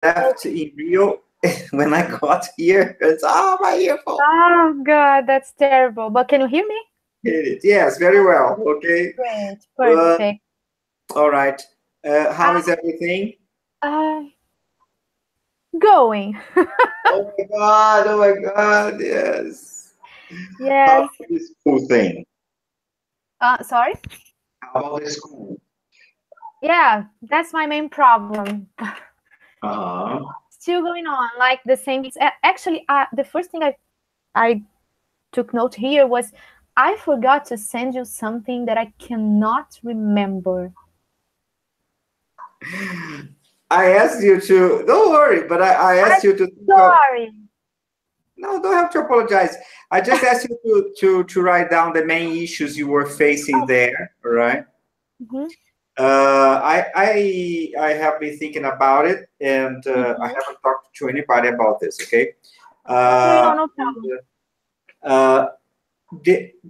left in Rio, when I got here, it's my earphone. Oh God, that's terrible. But can you hear me? Yes, very well. Okay. Great, perfect. All right. How is everything? Going. Oh my God! Oh my God! Yes. How Yes. about the school thing? Sorry? How about the school? Yeah, that's my main problem. Uh-huh. Still going on, like the same things. Actually, the first thing I took note here was I forgot to send you something that I cannot remember. I asked you to, don't worry, but I asked you to think of, Sorry. no, don't have to apologize. I just asked you to write down the main issues you were facing there, all right? Mm-hmm. I have been thinking about it, and I haven't talked to anybody about this, okay? No problem.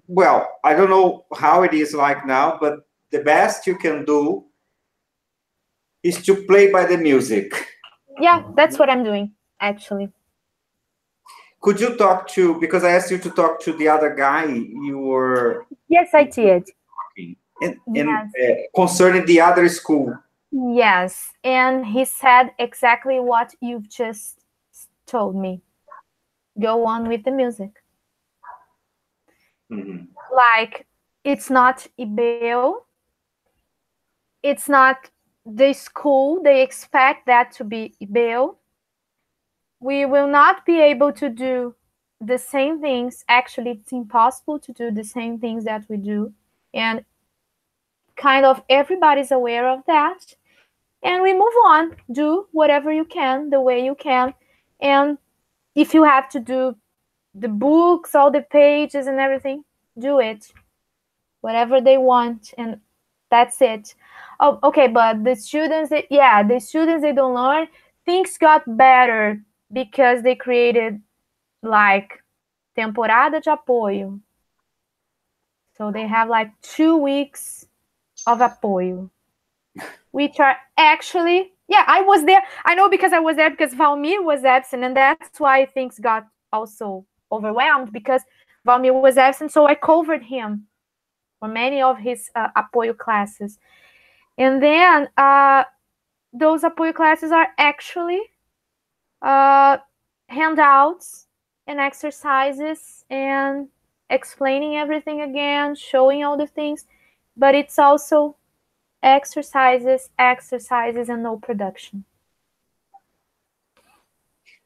Well, I don't know how it is like now, but the best you can do is to play by the music. Yeah, that's what I'm doing, actually. Could you talk to, because I asked you to talk to the other guy you were... Yes, I did. And concerning the other school. Yes, and he said exactly what you've just told me. Go on with the music. Like, it's not IBEO. It's not the school. They expect that to be IBEO. We will not be able to do the same things. Actually, it's impossible to do the same things that we do. And kind of everybody's aware of that. And we move on. Do whatever you can, the way you can. And if you have to do the books, all the pages and everything, do it. Whatever they want, and that's it. Oh, okay, but the students, they don't learn. Things got better because they created like temporada de apoio. So they have like 2 weeks of apoio, which are actually, I was there. I know because I was there because Valmir was absent, and that's why things got also overwhelmed because Valmir was absent, so I covered him for many of his apoio classes. And then those apoio classes are actually handouts and exercises and explaining everything again, showing all the things, but it's also exercises, and no production.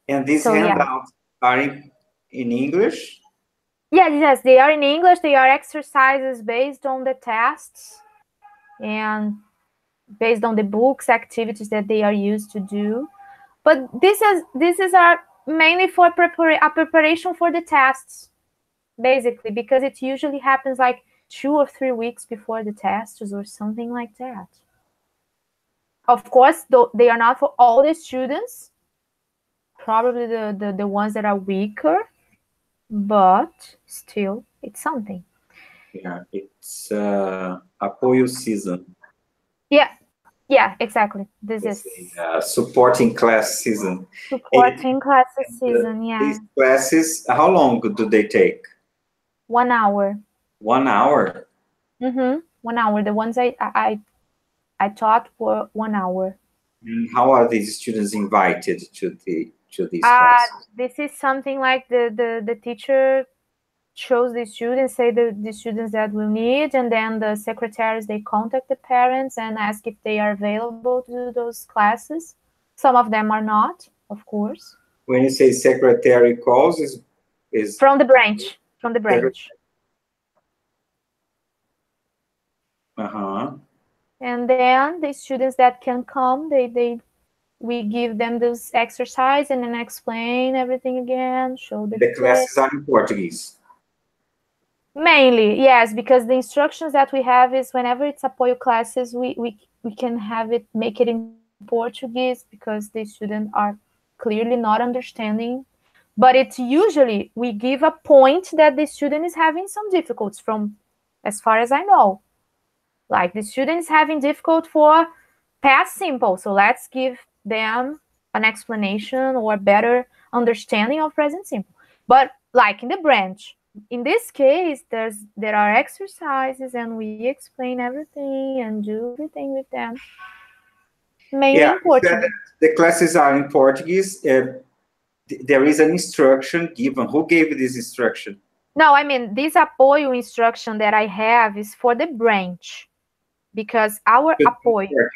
And these handouts are in English? Yes, they are in English. They are exercises based on the tests and based on the books, activities that they are used to do. But this is mainly for a preparation for the tests, basically, because it usually happens like 2 or 3 weeks before the tests or something like that. Of course, they are not for all the students, probably the ones that are weaker, but still, it's something. Yeah, it's apoio season. Yeah, exactly. This is supporting class season. Supporting classes season, yeah. These classes, how long do they take? 1 hour. 1 hour? 1 hour. The ones I taught for 1 hour. And how are these students invited to these classes? This is something like the teacher shows the students, say the students that will need, and then the secretaries, they contact the parents and ask if they are available to do those classes. Some of them are not, of course. When you say secretary calls, is from the branch. And then the students that can come, we give them this exercise and then explain everything again, show the classes are in Portuguese. Mainly, yes, because the instructions that we have is whenever it's apoio classes, we can have it, make it in Portuguese because the students are clearly not understanding. But it's usually, we give a point that the student is having some difficulties from, as far as I know. Like the student is having difficult for past simple, so let's give them an explanation or better understanding of present simple. But like in the branch, in this case, there are exercises and we explain everything and do everything with them. Mainly in Portuguese. The classes are in Portuguese. There is an instruction given. Who gave this instruction? No, I mean, this apoio instruction that I have is for the branch. Because our apoio,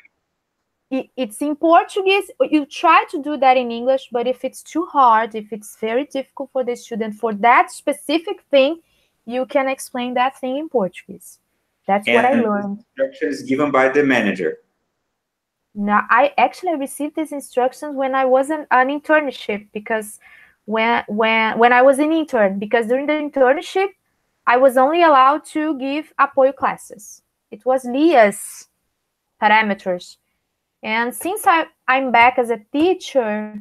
it's in Portuguese. You try to do that in English, but if it's too hard, if it's very difficult for the student for that specific thing, you can explain that thing in Portuguese. That's what I learned. Instruction is given by the manager. No, I actually received these instructions when I was an internship, because when I was an intern, because during the internship, I was only allowed to give apoio classes. It was Lia's parameters. And since I'm back as a teacher,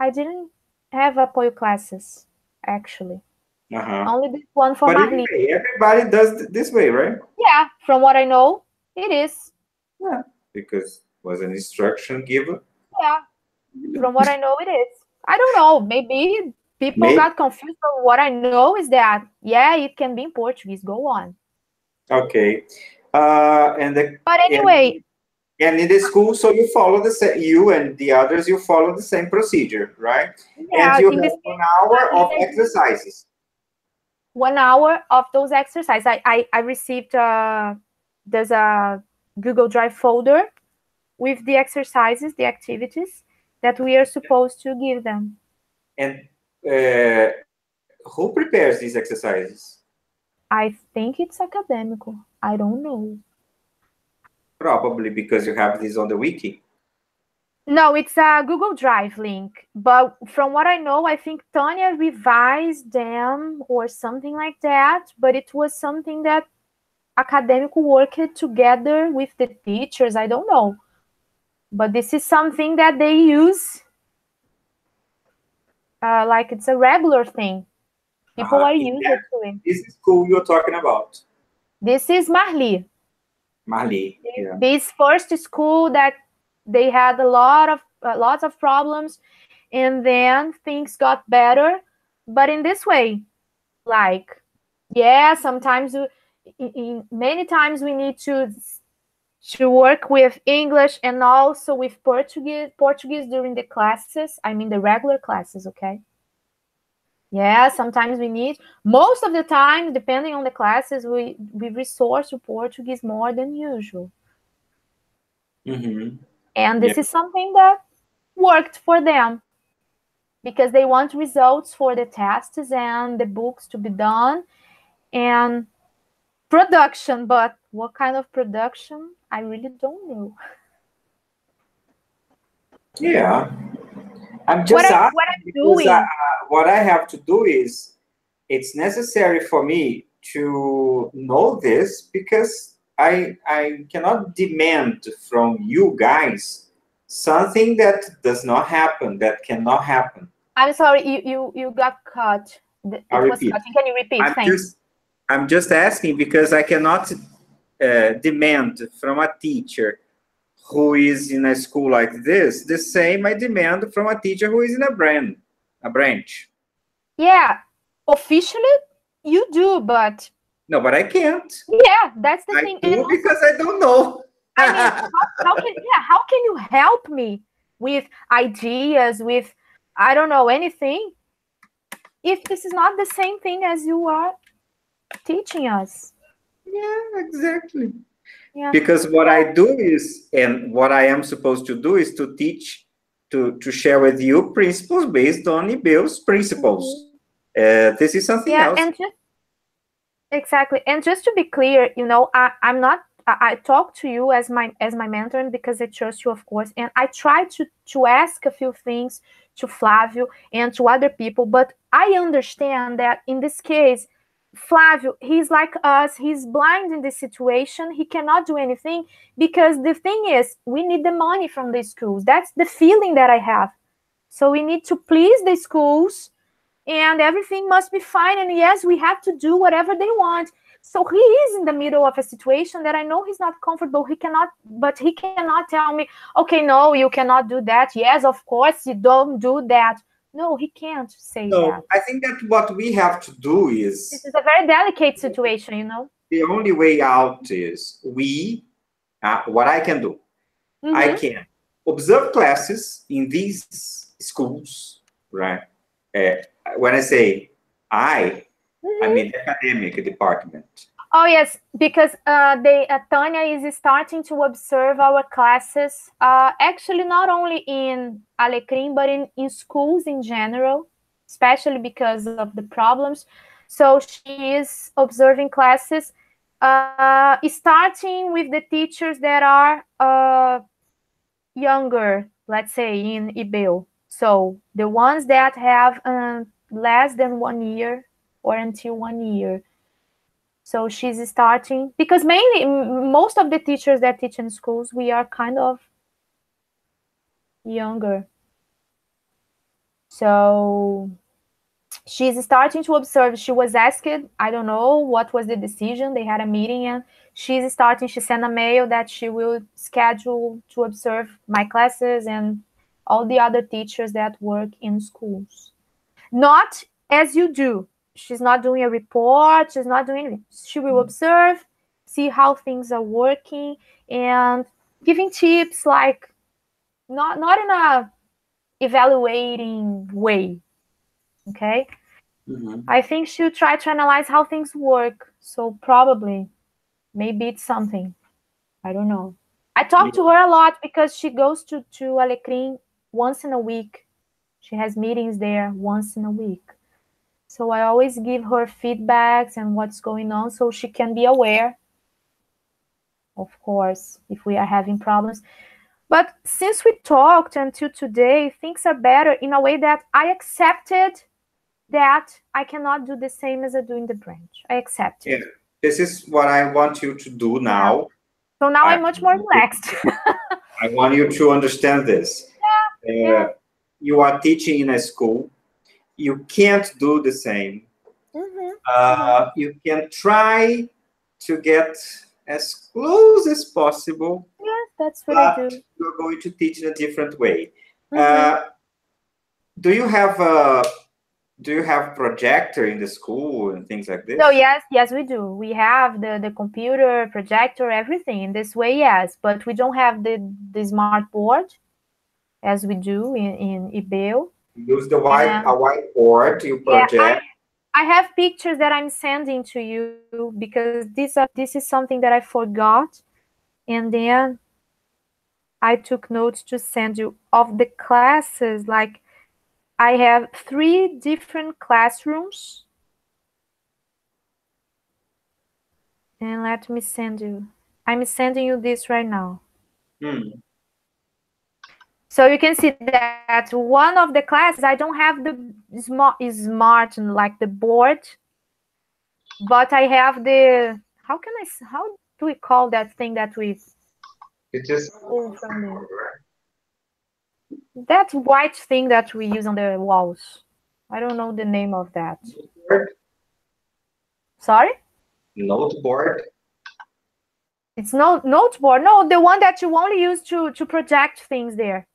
I didn't have apoio classes, actually. Only this one for Marli. Anyway, everybody does this way, right? Yeah, from what I know, it is. Yeah, because was an instruction given. Yeah, from what I know, it is. I don't know. Maybe people got confused. But what I know is that, yeah, it can be in Portuguese. Go on. Okay. But anyway. And in the school, so you follow you and the others, you follow the same procedure, right? Yeah, and you have 1 hour of exercises. 1 hour of those exercises. I received, there's a Google Drive folder with the exercises, the activities that we are supposed to give them. And who prepares these exercises? I think it's academical. I don't know. Probably because you have this on the wiki. No, it's a Google Drive link. But from what I know, I think Tanya revised them or something like that. But it was something that academic worked together with the teachers. I don't know. But this is something that they use. Like it's a regular thing. People are used to it. This is school you're talking about. This is Marli. Marli, yeah. This first school that they had lots of problems, and then things got better. But in this way, like, yeah, sometimes many times we need to work with English and also with Portuguese during the classes. I mean the regular classes, okay? Yeah, sometimes we need. Most of the time, depending on the classes, we resort to Portuguese more than usual. And this is something that worked for them because they want results for the tests and the books to be done and production. But what kind of production? I really don't know. Yeah. I'm just asking because what I have to do is, it's necessary for me to know this because I cannot demand from you guys something that does not happen, that cannot happen. I'm sorry, you got cut. I'll repeat. Can you repeat? I'm just asking because I cannot demand from a teacher who is in a school like this the same I demand from a teacher who is in a branch. Yeah, officially you do, but no, but I can't. Yeah, that's the thing. I do because I don't know. I mean, how can you help me with ideas, with I don't know anything, if this is not the same thing as you are teaching us? Yeah, exactly. Yeah. Because what I do is, and what I am supposed to do is to teach, to share with you principles based on IBEU's principles. This is something else. And exactly. And just to be clear, you know, I'm not. I talk to you as my mentor because I trust you, of course, and I try to ask a few things to Flávio and to other people, but I understand that in this case, Flávio, he's like us, he's blind in this situation, he cannot do anything because the thing is, we need the money from the schools. That's the feeling that I have. So we need to please the schools and everything must be fine. And yes, we have to do whatever they want. So he is in the middle of a situation that I know he's not comfortable. He cannot tell me, okay, no, you cannot do that. Yes, of course, you don't do that. No, he can't say that. I think that what we have to do is... This is a very delicate situation, you know? The only way out is what I can do. I can observe classes in these schools, right? When I say I mean the academic department. Oh, yes, because Tanya is starting to observe our classes, actually not only in Alecrim, but in schools in general, especially because of the problems. So she is observing classes, starting with the teachers that are younger, let's say, in IBEU. So the ones that have less than 1 year or until 1 year. So she's starting, because mainly most of the teachers that teach in schools, we are kind of younger. So she's starting to observe. She was asked, I don't know what was the decision. They had a meeting and she's starting, she sent a mail that she will schedule to observe my classes and all the other teachers that work in schools. Not as you do. She's not doing a report. She's not doing anything. She will observe, see how things are working, and giving tips, like not in a evaluating way. Okay. I think she'll try to analyze how things work. So probably, maybe it's something. I don't know. I talk to her a lot because she goes to Alecrim once in a week. She has meetings there once in a week. So I always give her feedbacks and what's going on so she can be aware, of course, if we are having problems. But since we talked until today, things are better in a way that I accepted that I cannot do the same as I do in the branch. I accept it. Yeah. This is what I want you to do now. Yeah. So now I'm much more relaxed. I want you to understand this. Yeah. You are teaching in a school. You can't do the same. You can try to get as close as possible. Yeah, that's what I do. You're going to teach in a different way. Do you have projector in the school and things like this? No, yes, we do. We have the computer, projector, everything. In this way, yes. But we don't have the smart board as we do in IBEU. Use the whiteboard, you project. Yeah, I have pictures that I'm sending to you because this is something that I forgot. And then I took notes to send you of the classes. Like, I have 3 different classrooms. And let me send you. I'm sending you this right now. So you can see that one of the classes, I don't have the smart like the board, but I have the, how do we call that thing that we... It just... that white thing that we use on the walls. I don't know the name of that. Board? Sorry? Noteboard? It's no noteboard. No, the one that you only use to project things there.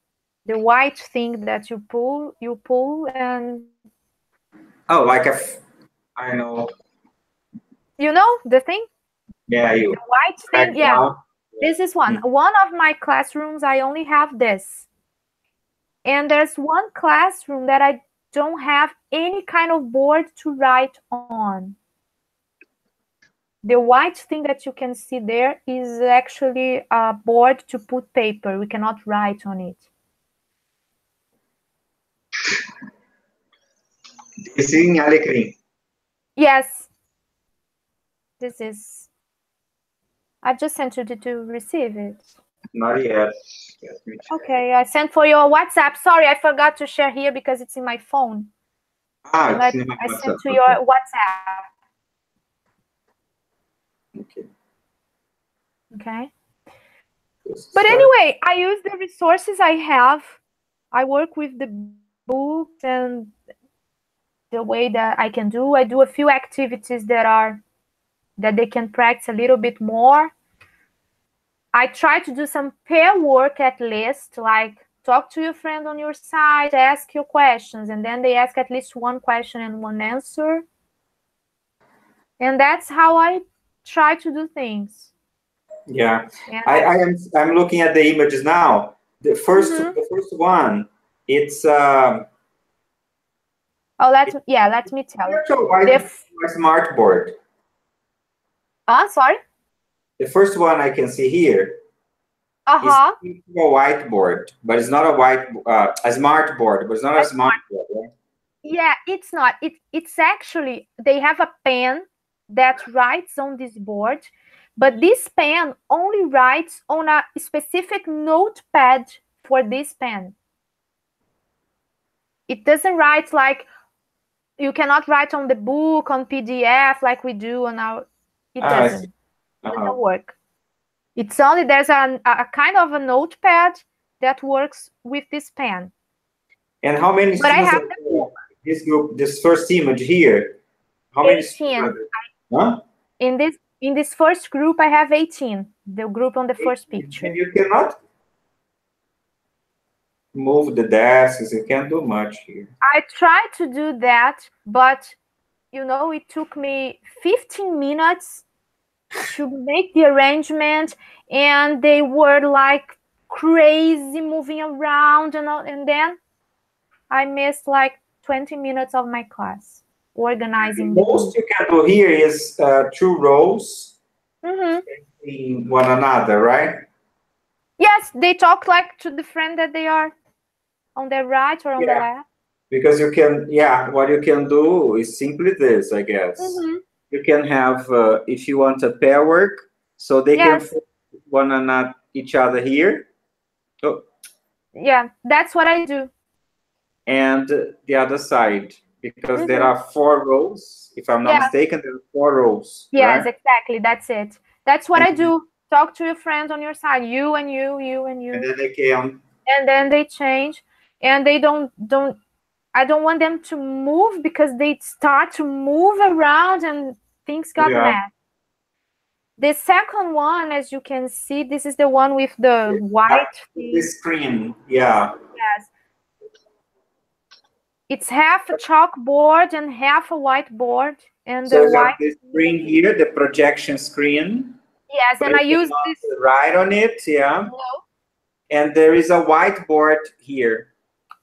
The white thing that you pull and... Oh, like I know. You know the thing? Yeah, the white thing. Yeah. This is one. One of my classrooms, I only have this. And there's one classroom that I don't have any kind of board to write on. The white thing that you can see there is actually a board to put paper. We cannot write on it. This is in Alecrim. Yes. This is... I just sent you to receive it. Not yet. Okay, I sent for your WhatsApp. Sorry, I forgot to share here because it's in my phone. I sent to your WhatsApp. Okay. But anyway, I use the resources I have. I work with the books and the way that I can do. I do a few activities that are that they can practice a little bit more. I try to do some pair work at least, like talk to your friend on your side, ask your questions, and then they ask at least one question and one answer. And that's how I try to do things. Yeah, I'm looking at the images now. The first one, it's oh, let me tell you. The smart board. Sorry. The first one I can see here. It's a whiteboard, but it's not a smart board, but it's not a smart board, right? Yeah, it's not. It's actually, they have a pen that writes on this board, but this pen only writes on a specific notepad for this pen. It doesn't write like, you cannot write on the book, on PDF like we do on our, it doesn't. It doesn't work. It's only, there's a kind of a notepad that works with this pen. And how many but students I have the book. This group, this first image here? How many students? Huh? In this first group, I have 18. The group on the first picture. And you cannot move the desks. You can't do much here. I tried to do that, but you know, it took me 15 minutes to make the arrangement, and they were like crazy moving around, and then I missed like 20 minutes of my class organizing. Most you can do here is 2 rows in one another, right? Yes, they talk like to the friend that they are on the right or on the left. Because you can, what you can do is simply this, I guess. You can have, if you want a pair work, so they can put one another, each other here. Oh. Yeah, that's what I do. And the other side, because there are 4 rows. If I'm not mistaken, there are 4 rows. Yes, right? Exactly. That's it. That's what I do. Talk to your friends on your side. You and you, you and you. And then they can. And then they change. And they don't. I don't want them to move, because they start to move around and things got mad. The second one, as you can see, this is the one with the white the screen. Yeah. Yes. It's half a chalkboard and half a whiteboard, and so the white screen here, the projection screen. Yes, and I use this. Write on it, No. And there is a whiteboard here.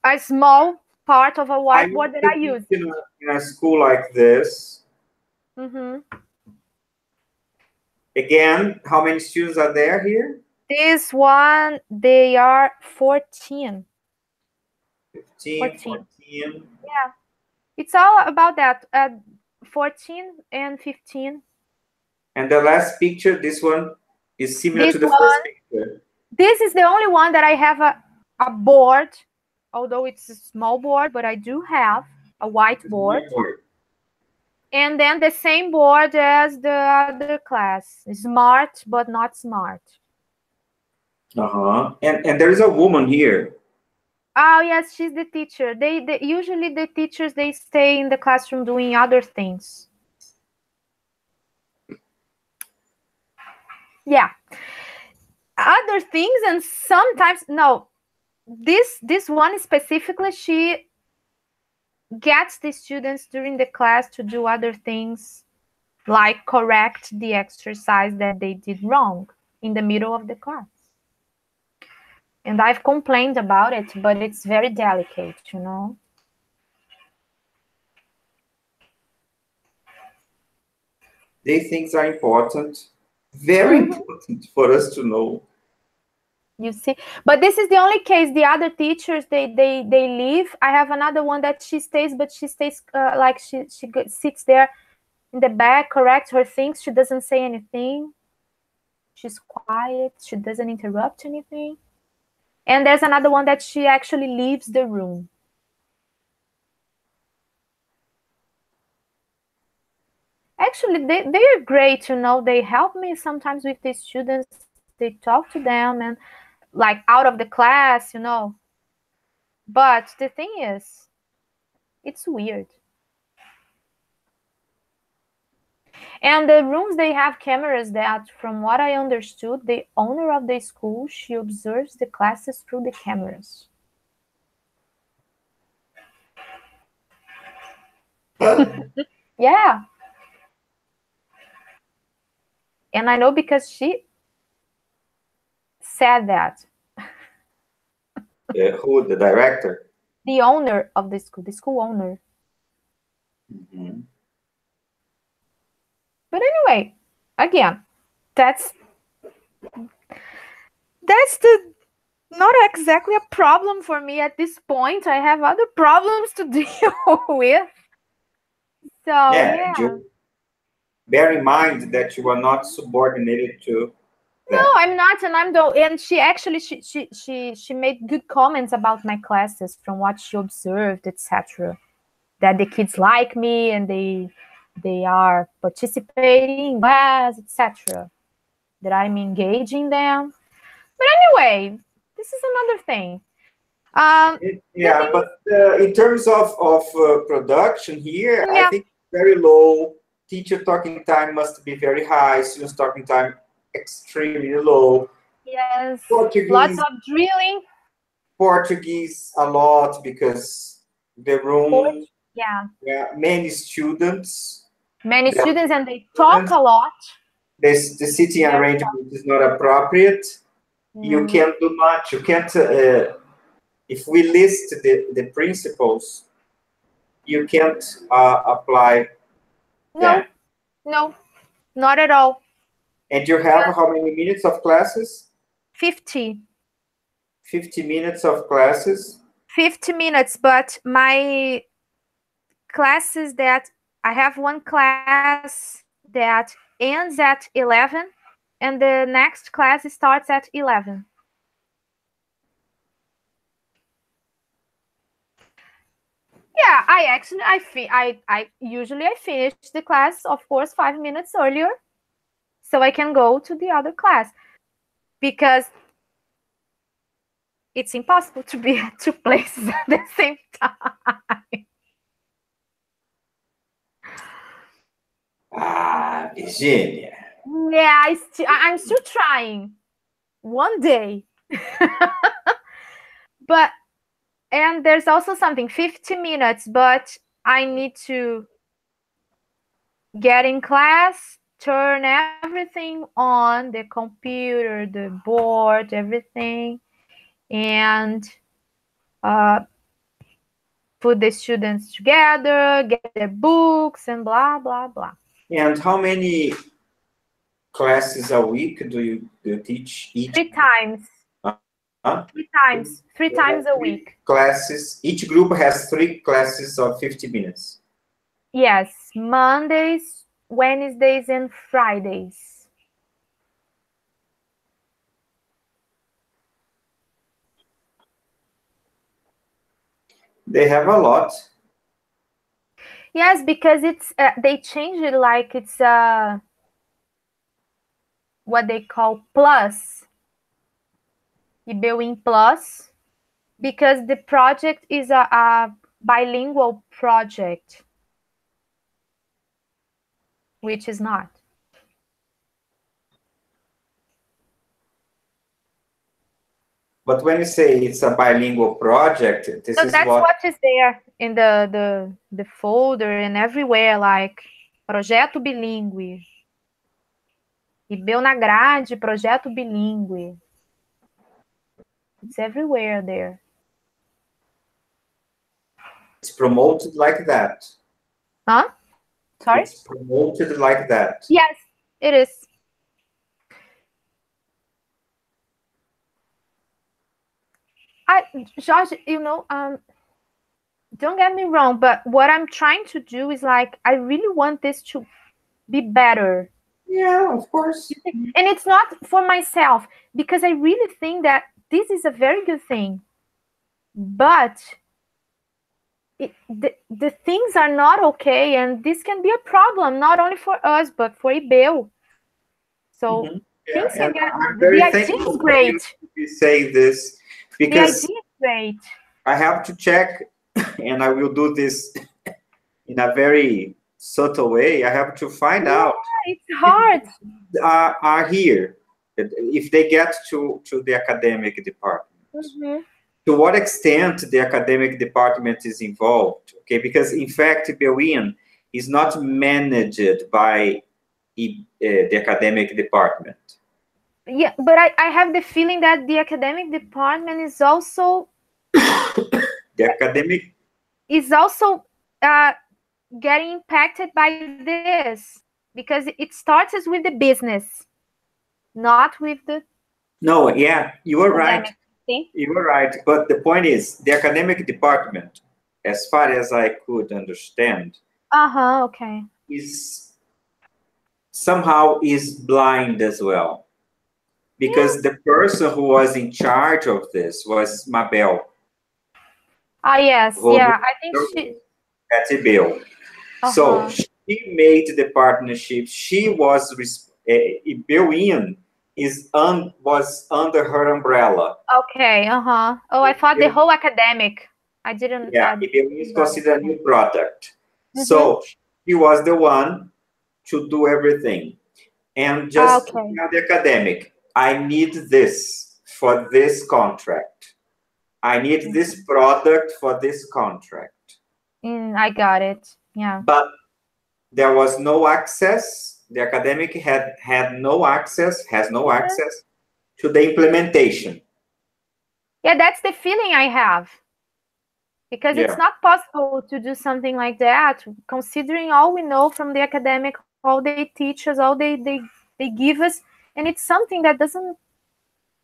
A small part of a whiteboard that I use. In a school like this. Again, how many students are there here? This one, they are 14. 14. Yeah, it's all about that. 14 and 15. And the last picture, this one is similar to the first picture. This is the only one that I have a board, although it's a small board, but I do have a whiteboard. And then the same board as the other class. Smart, but not smart. And there is a woman here. Oh, yes, she's the teacher. They usually the teachers, they stay in the classroom doing other things. Yeah. Other things, and sometimes, no. This one specifically, she gets the students during the class to do other things, like correct the exercise that they did wrong in the middle of the class. And I've complained about it, but it's very delicate, you know. These things are important, very important for us to know. You see, but this is the only case. The other teachers, they leave. I have another one that she stays, but she stays like she sits there in the back, corrects her things. She doesn't say anything. She's quiet. She doesn't interrupt anything. And there's another one that she actually leaves the room. Actually, they are great, you know. They help me sometimes with the students. They talk to them and like out of the class, you know. But the thing is, it's weird. And the rooms, they have cameras that, from what I understood, the owner of the school, she observes the classes through the cameras. Yeah. And I know because she said that. Who, the director? The owner of the school owner. Mm-hmm. But anyway, again, that's the not exactly a problem for me at this point. I have other problems to deal with. So yeah. Bear in mind that you are not subordinated to them. No, I'm not, and she actually she made good comments about my classes from what she observed, etc. That the kids like me and they are participating in class, etc. That I'm engaging them. But anyway, this is another thing. But in terms of production here, Yeah. I think very low. Teacher talking time must be very high. Students talking time extremely low. Yes. Portuguese, lots of drilling. Portuguese a lot because the room. Yeah. Many students. Many students, and they talk a lot. The sitting arrangement is not appropriate. You can't do much. You can't. If we list the principles, you can't apply. No, no, not at all. And you have how many minutes of classes? 50. 50 minutes of classes? 50 minutes, but my classes that I have one class that ends at 11 and the next class starts at 11. Yeah, I usually finish the class, of course, 5 minutes earlier, so I can go to the other class, because it's impossible to be at two places at the same time. Virgínia. Yeah, I'm still trying. One day. And there's also something, 50 minutes, but I need to get in class, turn everything on, the computer, the board, everything, and put the students together, get their books, and blah, blah, blah. And how many classes a week do you teach each? 3 times. Huh? 3 times. 3 times a week. Classes. Each group has 3 classes of 50 minutes. Yes, Mondays, Wednesdays, and Fridays. They have a lot. Yes, because it's they change it, like it's what they call plus, IBEUIN Plus, because the project is a bilingual project, which is not. But when you say it's a bilingual project, So that's what is there in the folder and everywhere, like projeto bilíngue. IBEU na grade, projeto bilíngue. It's everywhere there. It's promoted like that. Huh? Sorry? It's promoted like that. Yes, it is. Jorge, don't get me wrong, but what I'm trying to do is, like, I really want this to be better. Yeah, of course. And it's not for myself, because I really think that this is a very good thing. But the things are not okay, and this can be a problem, not only for us, but for IBEU. So things can get... The idea is great. You say this, because the idea is great. I have to check, and I will do this in a very subtle way, I have to find out. It's hard. Are here if they get to the academic department. To what extent the academic department is involved? Okay, because in fact, IBEUian is not managed by the academic department. Yeah, but I have the feeling that the academic department is also getting impacted by this, because it starts with the business, not with the. No, yeah, you are right. You are right, but the point is, the academic department, as far as I could understand, okay, is somehow blind as well, because the person who was in charge of this was Mabel. Yes, yeah, I think she. At IBEU. So she made the partnership. She was IBEUian was under her umbrella. Okay, Oh, I thought the whole academic. I didn't. Yeah, IBEUian is considered a new product. So she was the one to do everything. And just tell the academic, I need this for this contract. I need this product for this contract. I got it. Yeah. But there was no access. The academic has no access to the implementation. Yeah, that's the feeling I have. Because it's not possible to do something like that, considering all we know from the academic, all they teach us, all they give us, and it's something that doesn't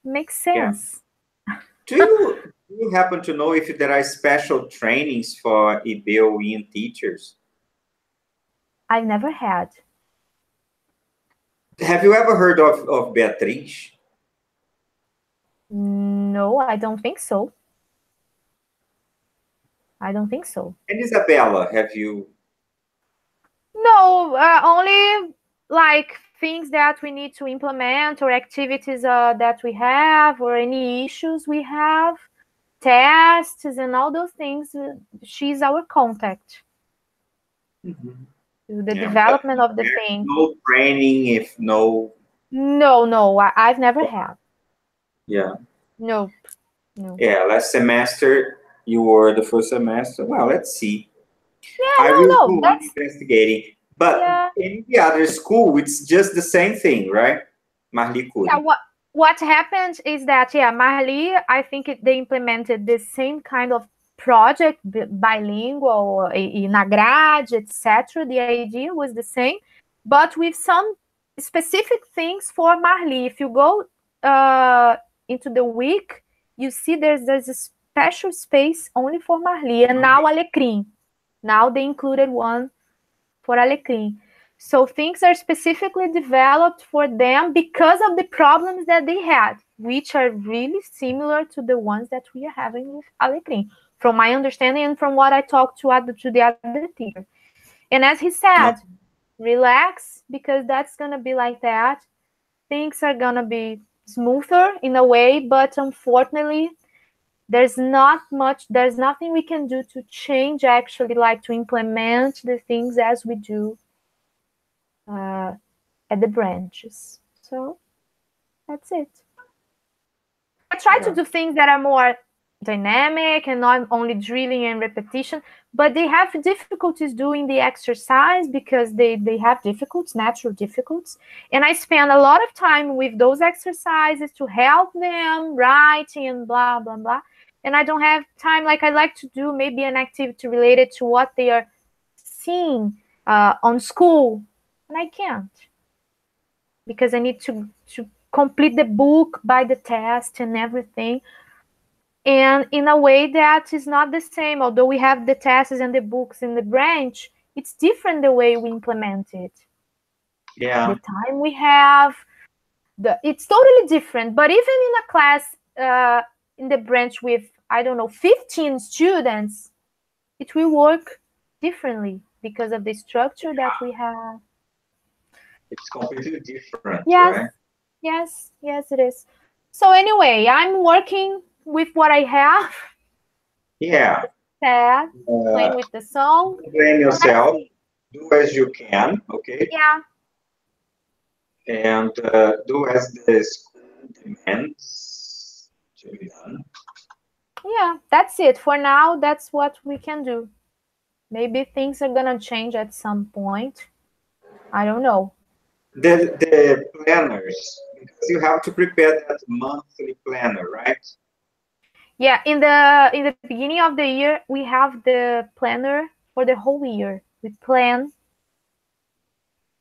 make sense. Yeah. Do you happen to know if there are special trainings for IBEUian teachers? I've never had. Have you ever heard of Beatriz? No, I don't think so. I don't think so. And Isabella, have you? No, only like things that we need to implement, or activities that we have, or any issues we have, tests and all those things. She's our contact. The development of the thing. No training, if no. No, I've never had. Yeah. No. Yeah, last semester you were the first semester. Well, let's see. Yeah, I will do investigating. But in the other school, it's just the same thing, right? Marli could. Yeah, what happened is that, Marli, I think they implemented the same kind of project, bilingual, na grade, etc. The idea was the same, but with some specific things for Marli. If you go into the week, you see there's a special space only for Marli, and now Alecrim. Now they included one for Alecrim. So things are specifically developed for them because of the problems that they had, which are really similar to the ones that we are having with Alecrim, from my understanding and from what I talked to the other teacher. And as he said, relax, because that's going to be like that. Things are going to be smoother in a way, but unfortunately, there's nothing we can do to change, actually, like to implement the things as we do at the branches. So that's it. I try to do things that are more dynamic and not only drilling and repetition, but they have difficulties doing the exercise because they have natural difficulties. And I spend a lot of time with those exercises to help them writing and blah, blah, blah. And I don't have time, like I like to do maybe an activity related to what they are seeing on school. And I can't, because I need to complete the book by the test and everything. And in a way that is not the same. Although we have the tests and the books in the branch, it's different the way we implement it. Yeah. The time we have, it's totally different. But even in a class in the branch with, I don't know, 15 students, it will work differently because of the structure that we have. It's completely different, yes. Right? Yes, it is. So anyway, I'm working with what I have. Yeah. Playing with the song. Blame yourself. do as you can, okay? Yeah. And do as the school demands to be done. Yeah, that's it. For now, that's what we can do. Maybe things are gonna change at some point. I don't know. The planners, because you have to prepare that monthly planner, right? Yeah, in the beginning of the year, we have the planner for the whole year. We plan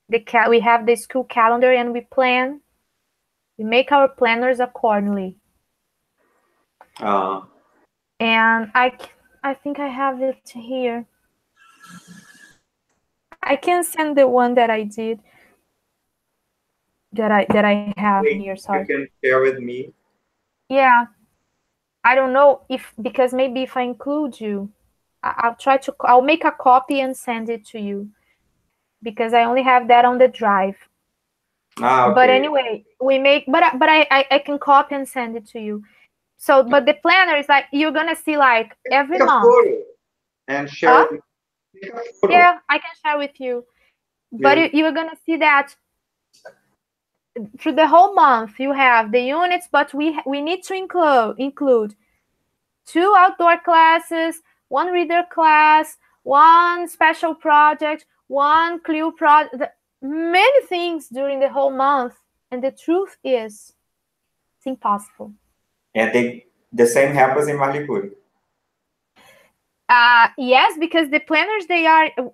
we have the school calendar and we plan. We make our planners accordingly. And I think I have it here. I can send the one that I did. That I have here. Sorry. You can share with me. Yeah. I don't know if, because maybe if I include you, I'll make a copy and send it to you, because I only have that on the drive. Okay. But anyway, I can copy and send it to you. So, but the planner is like, you're gonna see like every month. And share it. Yeah, I can share with you. But you're gonna see that through the whole month you have the units, but we need to include 2 outdoor classes, 1 reader class, 1 special project, 1 clue project, many things during the whole month. And the truth is, it's impossible. And the same happens in Marlipuri. Yes, because the planners,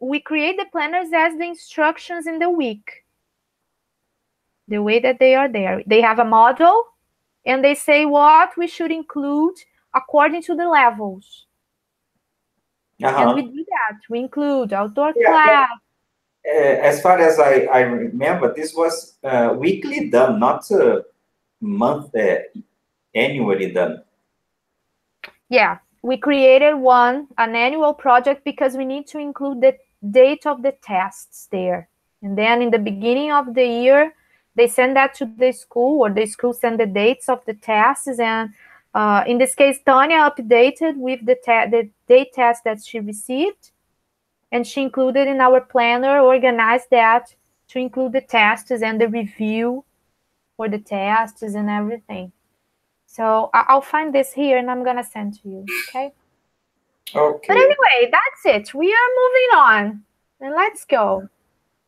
we create the planners as the instructions in the week. The way that they are there. They have a model, and they say what we should include according to the levels. And we do that. We include outdoor class. As far as I remember, this was weekly done, not annually done. Yeah, we created an annual project, because we need to include the date of the tests there. And then in the beginning of the year, they send that to the school, or the school send the dates of the tests. And in this case, Tanya updated with the date test that she received. And she included in our planner, organized that to include the tests and the review for the tests and everything. So I'll find this here and I'm gonna send to you, okay? Okay. But anyway, that's it. We are moving on. And let's go.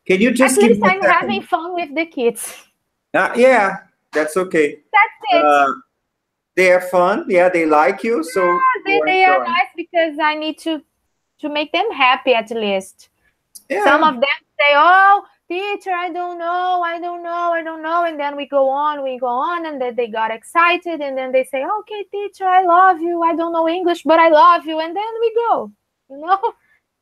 Can you just At least I'm having fun with the kids. Yeah, that's okay. That's it. They are fun. Yeah, they like you. So yeah, they are nice, because I need to make them happy at least. Yeah. Some of them say, oh, teacher, I don't know. And then we go on, and then they got excited, and then they say, okay, teacher, I love you. I don't know English, but I love you. And then we go,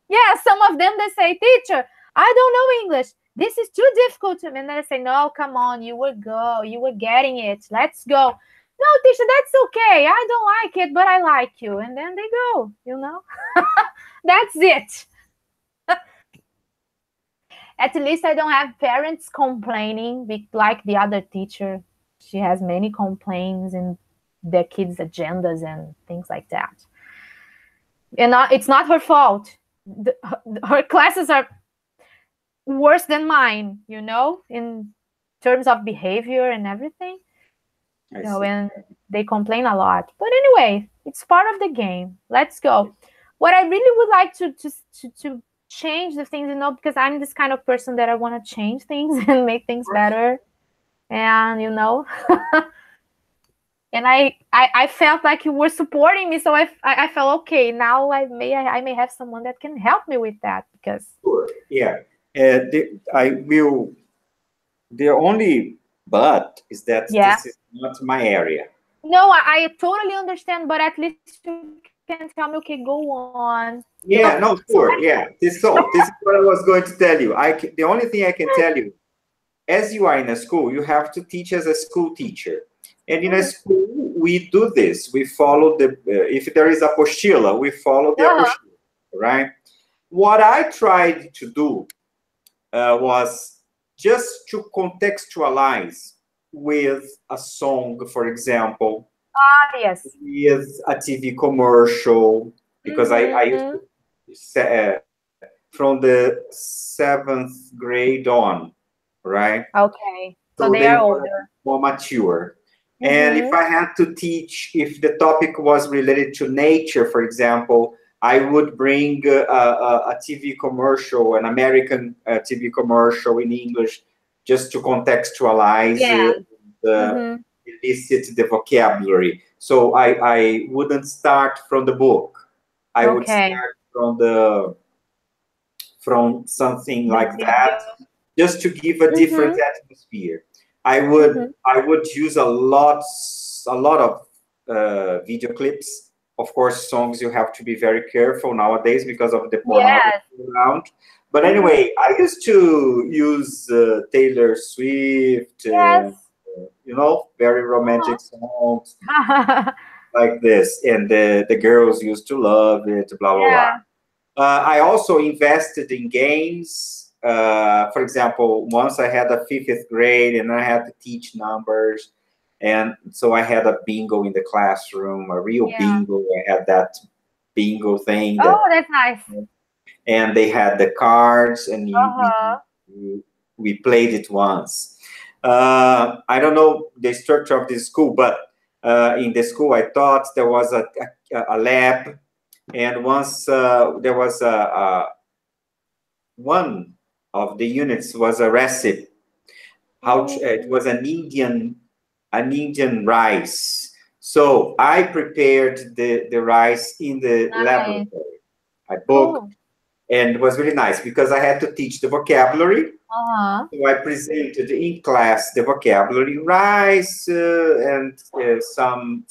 Yeah, some of them, they say, teacher, I don't know English. This is too difficult to me. And then I say, no, come on, you were getting it. Let's go. No, teacher, that's okay. I don't like it, but I like you. And then they go, That's it. At least I don't have parents complaining like the other teacher. She has many complaints in their kids' agendas and things like that. And it's not her fault. Her classes are worse than mine, in terms of behavior and everything. And they complain a lot. But anyway, it's part of the game. Let's go. What I really would like to change the things, because I'm this kind of person that I want to change things and make things better. And, and I felt like you were supporting me. So I felt, okay, now I may have someone that can help me with that, because. Sure. Yeah. I will. The only but is that this is not my area. No, I totally understand, but at least you can tell me, okay, go on. Yeah, no, sure. Yeah. This is what I was going to tell you. The only thing I can tell you, as you are in a school, you have to teach as a school teacher. And in a school, we do this. We follow if there is a apostila, we follow the apostila, right? What I tried to do was just to contextualize with a song, for example. Yes. With a TV commercial, because I used to from the 7th grade on, right? Okay. So So they they are were older. more mature. And if I had to teach, if the topic was related to nature, for example, I would bring a TV commercial, an American TV commercial in English, just to contextualize elicit the vocabulary. So I wouldn't start from the book. I would start from something like that, just to give a different atmosphere. I would use a lot of video clips. Of course, songs you have to be very careful nowadays because of the pornography around. But anyway, I used to use Taylor Swift, you know, very romantic songs like this, and the girls used to love it. Blah blah blah. I also invested in games. For example, once I had a 5th grade and I had to teach numbers. And so I had a bingo in the classroom, a real bingo. I had that bingo thing. That's nice. And they had the cards, and we played it once. I don't know the structure of this school, but in the school I taught, there was a lab. And once there was one of the units was a recipe. It was an Indian rice. So I prepared the rice in the laboratory. I booked, and it was really nice because I had to teach the vocabulary. So I presented in class the vocabulary, rice, and some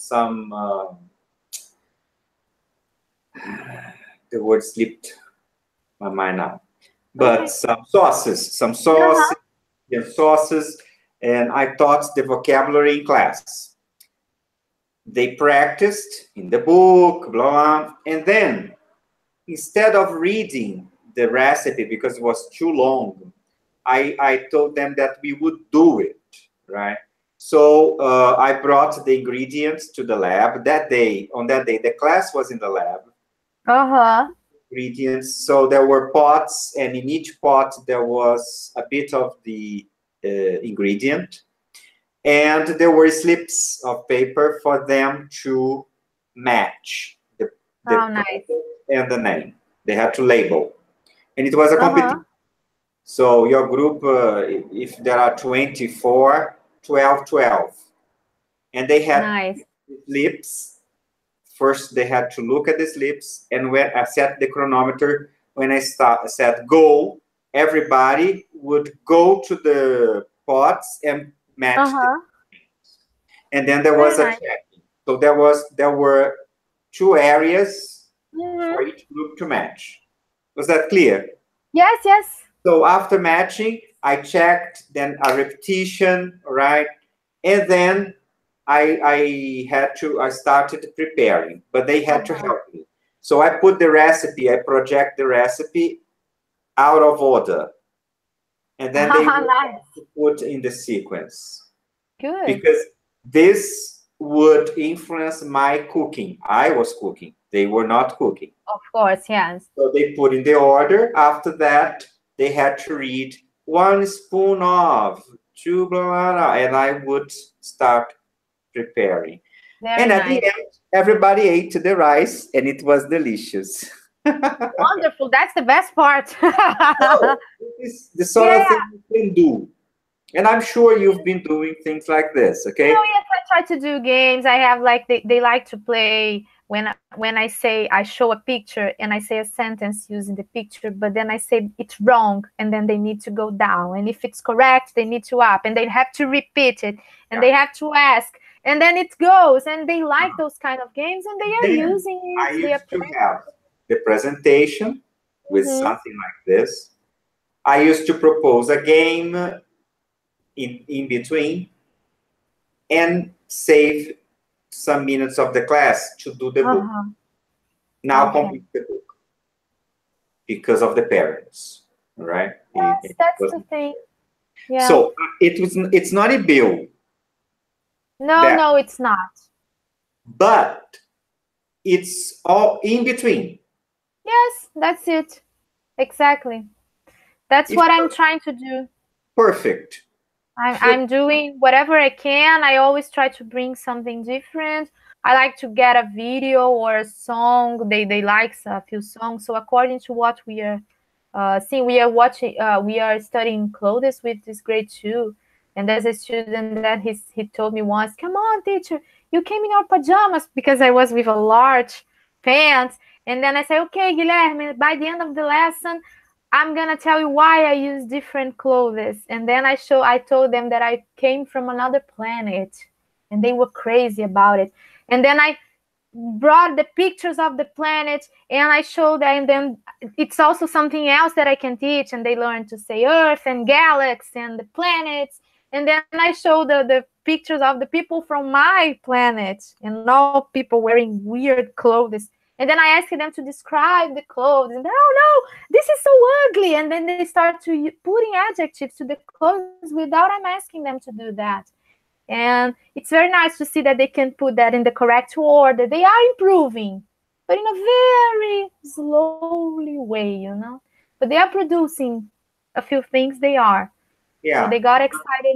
the word slipped my mind now, but some sauces, and I taught the vocabulary in class. They practiced in the book, blah, and then instead of reading the recipe because it was too long, I told them that we would do it, right? So I brought the ingredients to the lab that day. On that day, the class was in the lab. Ingredients. So there were pots, and in each pot there was a bit of the ingredient, and there were slips of paper for them to match the and the name. They had to label, and it was a competition. So your group, if there are 24, 12, and they had slips. First, they had to look at the slips, and when I set the chronometer, when I said go, everybody would go to the pots and match the names. And then there was a checking. So there were 2 areas for each group to match. Was that clear? Yes. So after matching, I checked, then a repetition, right? And then I started preparing, but they had to help me. So I put the recipe, I project the recipe out of order. And then they put in the sequence. Good. Because this would influence my cooking. I was cooking. They were not cooking. Of course, yes. So they put in the order. After that, they had to read 1 spoon of, 2 blah, blah, blah, and I would start preparing. And at the end, everybody ate the rice, and it was delicious. Wonderful. That's the best part. So, this is the sort of thing you can do. And I'm sure you've been doing things like this, okay? Oh, yes, I try to do games. I have they like to play when I say I show a picture and I say a sentence using the picture, but then I say it's wrong, and then they need to go down. And if it's correct, they need to up, and they have to repeat it, and they have to ask, and then it goes. And they like those kind of games, and they are using it. I used to have the presentation with something like this. I used to propose a game in between and save some minutes of the class to do the book. Now complete the book because of the parents, right? Yes, that's the thing. Yeah. So it's not a bill. No, it's not. But it's all in between. Yes, that's it. Exactly. That's what I'm trying to do. Perfect. I'm doing whatever I can. I always try to bring something different. I like to get a video or a song. They like a few songs. So according to what we are seeing, we are studying clothes with this grade 2. And there's a student that he told me once, "Come on, teacher, you came in our pajamas," because I was with a large pants. And then I say, "Okay, Guilherme, by the end of the lesson, I'm gonna tell you why I use different clothes." And then I told them that I came from another planet, and they were crazy about it. And then I brought the pictures of the planet, and I showed them. And then it's also something else that I can teach, and they learn to say Earth and galaxy and the planets. And then I show the pictures of the people from my planet, and all people wearing weird clothes. And then I asked them to describe the clothes, and then, "Oh no, this is so ugly." And then they start to putting adjectives to the clothes without I'm asking them to do that. And it's very nice to see that they can put that in the correct order. They are improving, but in a very slowly way. But they are producing a few things. They are. Yeah. So they got excited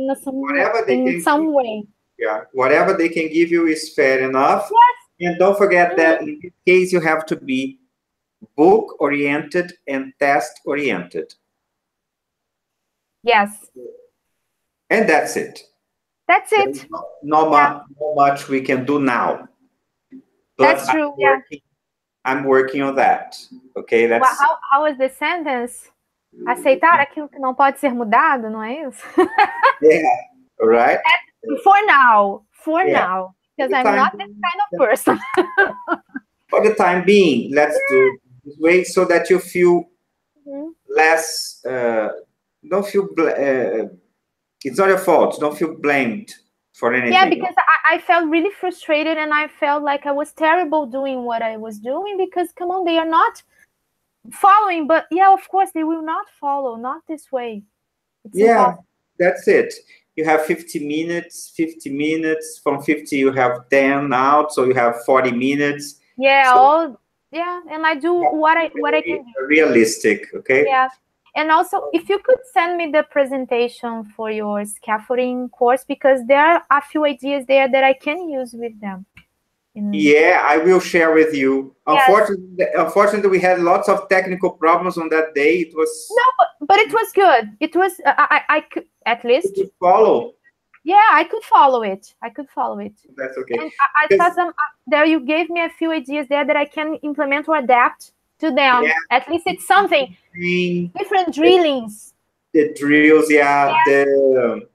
in some way. Yeah. Whatever they can give you is fair enough. Yes. And don't forget that in this case, you have to be book-oriented and test-oriented. Yes. And that's it. That's it. Not much we can do now. But that's true. I'm working on that. Okay, that's. Well, how is the sentence? Aceitar aquilo que não pode ser mudado, não é isso? Yeah, right. For now, because I'm not this kind of person. For the time being, let's do it this way so that you feel less. Don't feel. It's not your fault. Don't feel blamed for anything. Yeah, because I felt really frustrated, and I felt like I was terrible doing what I was doing, because, come on, they are not following. But yeah, of course, they will not follow, not this way. It's impossible. That's it. You have 50 minutes. From 50, you have 10 out, so you have 40 minutes. Yeah, so, and I do what I can do. Realistic, okay? Yeah. And also, if you could send me the presentation for your scaffolding course, because there are a few ideas there that I can use with them. Yeah, I will share with you. Yes. Unfortunately, we had lots of technical problems on that day. It was but it was good. It was I could at least follow. Yeah, I could follow it. That's okay. And I saw some there. You gave me a few ideas there that I can implement or adapt to them. Yeah. At least it's something. Different drillings. The drills, the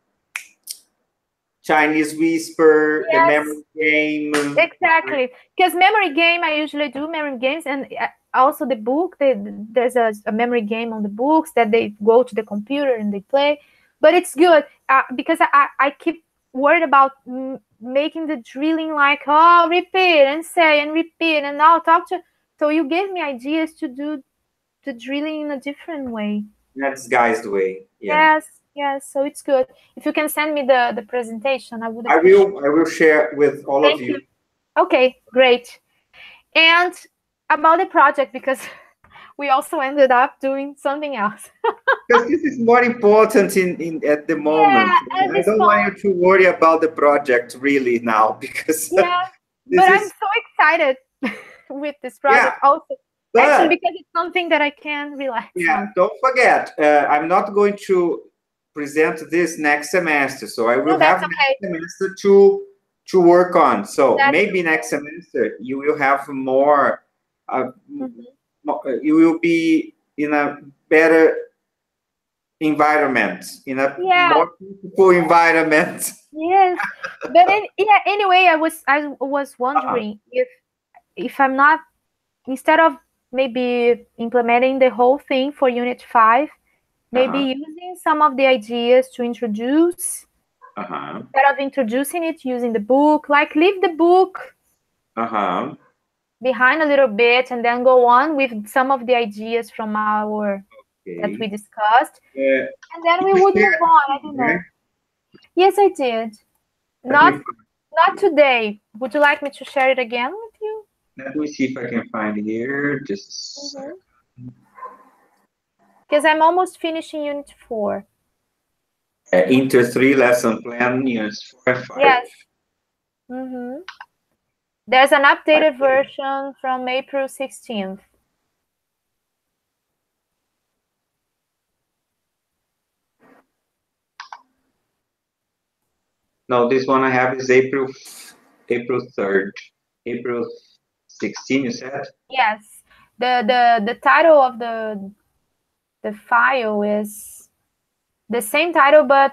Chinese whisper, the memory game. Exactly. Because memory game, I usually do memory games, and also the book. There's a memory game on the books that they go to the computer and they play. But it's good because I keep worried about making the drilling like, repeat and say and repeat, and now talk to. So you gave me ideas to do the drilling in a different way. That's guys' way. Yeah. Yes. So it's good. If you can send me the presentation, I would. I will share with all of you. Okay, great. And about the project, because we also ended up doing something else. Because this is more important at the moment. Yeah, I don't want you to worry about the project really now, because but I'm so excited with this project also. Actually, because it's something that I can relax on. Don't forget, I'm not going to present this next semester, so I will have next semester to work on. So maybe next semester you will have more. You will be in a better environment, in a more peaceful environment. Yes, but anyway, I was wondering if I'm not, instead of maybe implementing the whole thing for Unit 5, maybe using some of the ideas to introduce, instead of introducing it, using the book, like leave the book behind a little bit, and then go on with some of the ideas from our that we discussed, and then we would move on. I don't know. Yes, I did. Not today. Would you like me to share it again with you? Let me see if I can find it here. Just because I'm almost finishing Unit 4. Inter 3 lesson plan, Units 4 and 5. Yes. There's an updated version from April 16th. No, this one I have is April 3rd. April 16, you said? Yes. The title of the file is the same title, but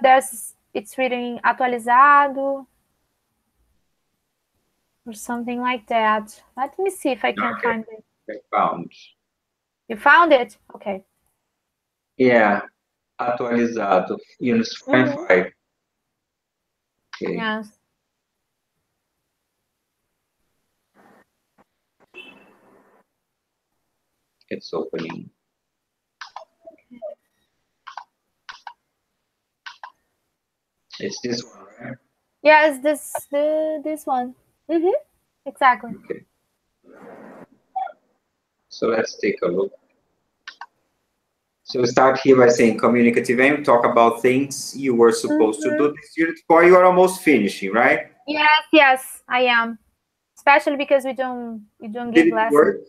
it's written atualizado or something like that. Let me see if I can find it. I found. You found it? Okay. Yeah, atualizado, Units 4 and 5. Okay. Yes. It's opening. It's this one, right? Yeah, it's this one. Exactly. Okay. So let's take a look. So start here by saying communicative aim, talk about things you were supposed to do this Unit 4. You are almost finishing, right? Yes, I am. Especially because we don't give lessons. Work?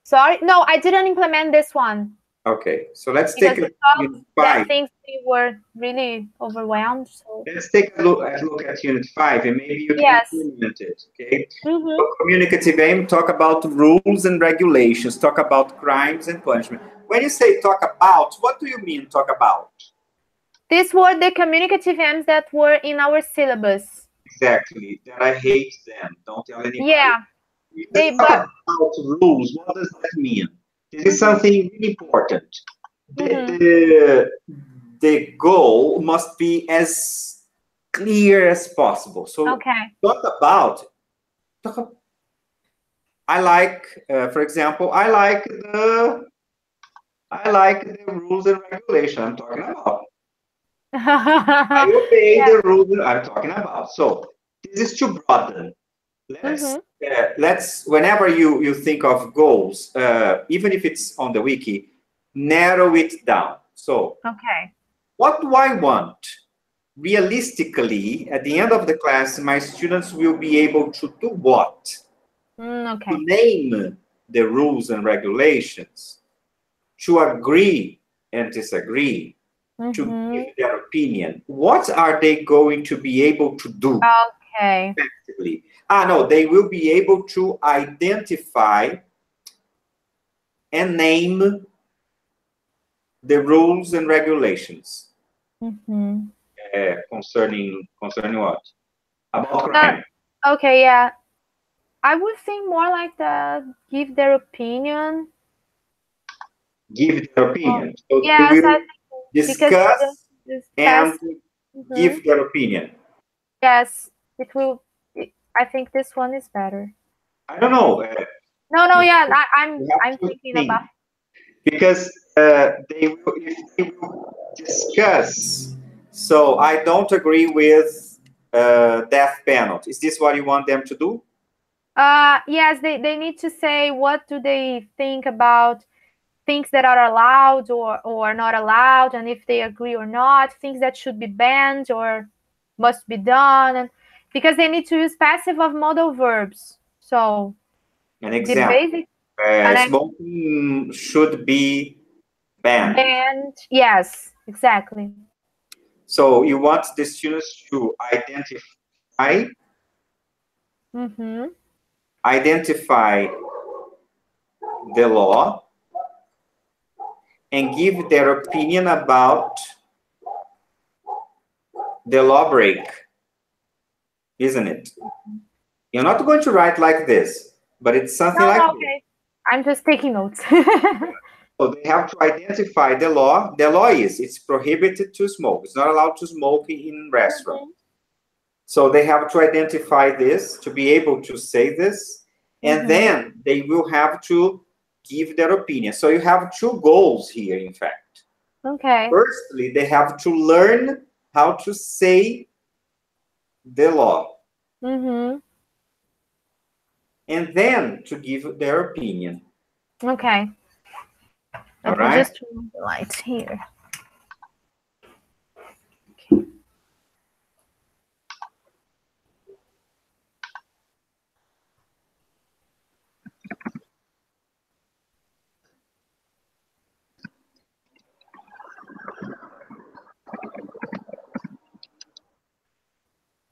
Sorry, no, I didn't implement this one. Okay, so let's take a Unit 5. Things we were really overwhelmed. So let's take a look at Unit 5, and maybe you can implement it. Okay. So communicative aim, talk about rules and regulations, talk about crimes and punishment. When you say talk about, what do you mean talk about? These were the communicative aims that were in our syllabus. Exactly. That I hate them. Don't tell anybody. Yeah. Talk about rules. What does that mean? This is something really important. The goal must be as clear as possible. So talk about. I like, for example, I like the rules and regulations I'm talking about. I obey the rules I'm talking about. So this is too broad. Let's whenever you think of goals, even if it's on the wiki, narrow it down. So what do I want? Realistically, at the end of the class, my students will be able to do what? To name the rules and regulations, to agree and disagree, to give their opinion. What are they going to be able to do? Effectively? No, they will be able to identify and name the rules and regulations. Concerning what? About crime. Okay, yeah. I would think more like give their opinion. Give their opinion. So yes, they will discuss and give their opinion. Yes, it will. I think this one is better. I don't know. No, yeah, I'm thinking about it. Because they will discuss. So I don't agree with death penalty. Is this what you want them to do? Yes, they need to say what do they think about things that are allowed or not allowed, and if they agree or not, things that should be banned or must be done, and because they need to use passive of modal verbs. So an example, smoking should be banned. Yes, exactly. So you want the students to identify the law and give their opinion about the law break, isn't it? You're not going to write like this, but it's something like this. I'm just taking notes. So they have to identify the law. The law is, it's prohibited to smoke. It's not allowed to smoke in restaurants. So they have to identify this, to be able to say this, and then they will have to give their opinion. So you have two goals here, in fact. Firstly, they have to learn how to say the law. And then to give their opinion. Let me just turn the lights here. Okay.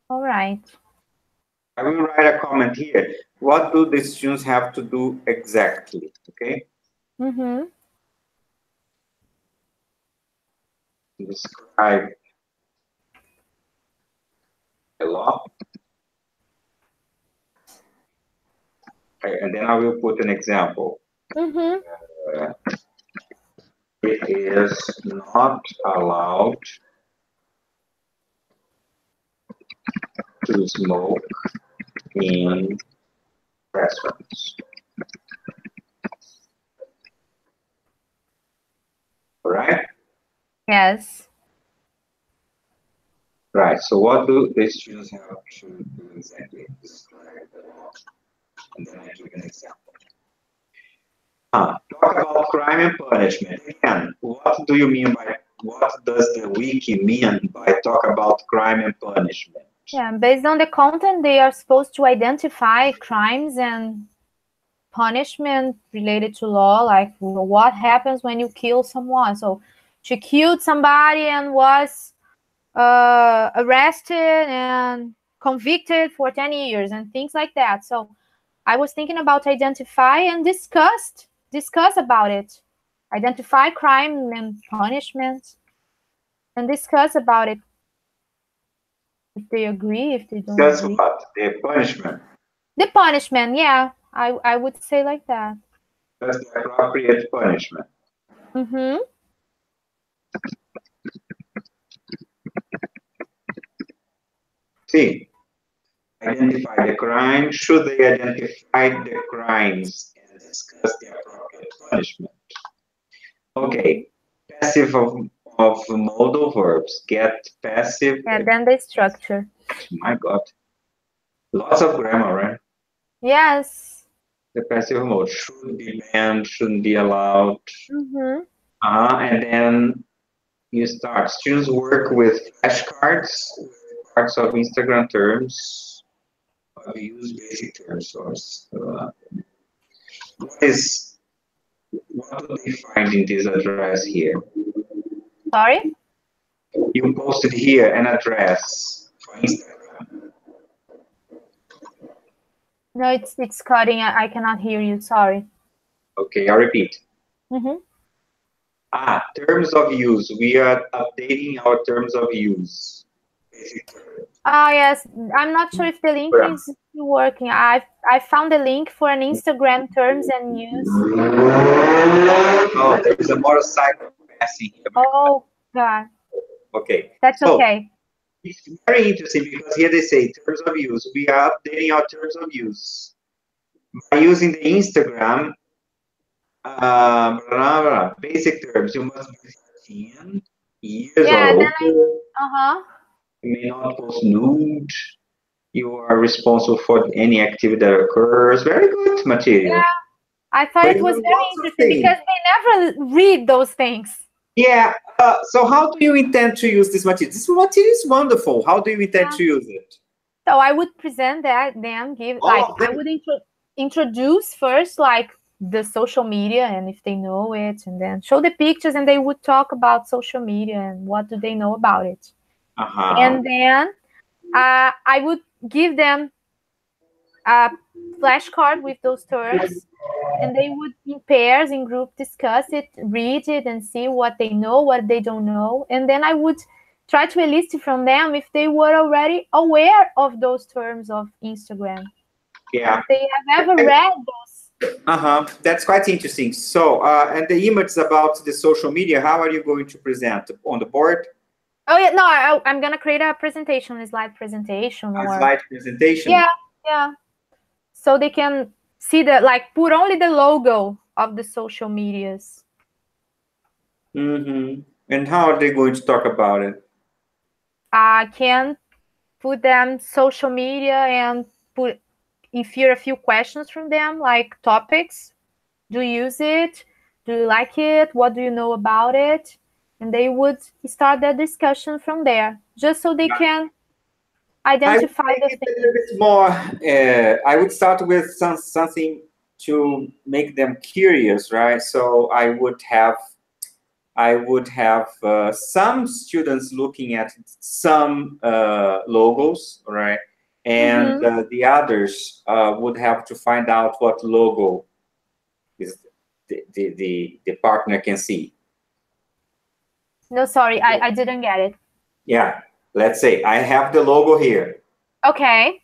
All right. I will write a comment here. What do the students have to do exactly? Okay. Mm-hmm. Describe the law. Okay, and then I will put an example. Mm-hmm. It is not allowed to smoke in restaurants. All right? Yes. Right. So what do the students have to do exactly? Describe the law. And then I give an example. Talk about crime and punishment. Again, what do you mean by, what does the wiki mean by talk about crime and punishment? Yeah, based on the content, they are supposed to identify crimes and punishment related to law, like what happens when you kill someone. So she killed somebody and was arrested and convicted for 10 years and things like that. So I was thinking about identify and discuss about it. Identify crime and punishment and discuss about it. If they agree, if they don't That's agree. what? The punishment. The punishment, yeah. I would say like that. That's the appropriate punishment. Mm-hmm. See, identify the crime. Should they identify the crimes and discuss the appropriate punishment? Okay, passive of modal verbs. Get passive. Yeah, then the structure. My God. Lots of grammar, right? Yes. The passive mode should be banned, shouldn't be allowed. Mm-hmm. And then you start. Students work with flashcards, parts of Instagram terms. We use basic terms. What do they find in this address here? Sorry? You posted here an address for Instagram. No, it's cutting. I cannot hear you. Sorry. Okay, I'll repeat. Mm-hmm. Terms of use. We are updating our terms of use. Yes. I'm not sure if the link is still working. I found the link for an Instagram terms and use. Oh, there is a motorcycle passing here. Oh, God. Okay. That's okay. It's very interesting because here they say terms of use. We are updating our terms of use by using the Instagram basic terms. You must be 13 years or older. You may not post nude. You are responsible for any activity that occurs. Very good material. Yeah, I thought it was very interesting because they never read those things. Yeah. So how do you intend to use this material? This material is wonderful. How do you intend to use it? So I would present that, I would introduce first like the social media and if they know it, and then show the pictures and they would talk about social media and what do they know about it. And then I would give them a flashcard with those terms, and they would in pairs, in group, discuss it, read it, and see what they know, what they don't know. And then I would try to elicit from them if they were already aware of those terms of Instagram. Yeah. If they have ever read those. That's quite interesting. So, and the images about the social media, how are you going to present? On the board? Oh, yeah, no, I'm going to create a presentation, a slide presentation. A slide presentation? Yeah. So they can see put only the logo of the social medias. Mm-hmm. And how are they going to talk about it? I can put them social media and infer a few questions from them, like topics. Do you use it? Do you like it? What do you know about it? And they would start that discussion from there, just so they can identify the things. A little bit more. I would start with something to make them curious, right? So I would have some students looking at some logos, right? And the others would have to find out what logo is the partner can see. No, sorry, I didn't get it. Yeah, let's say I have the logo here. Okay.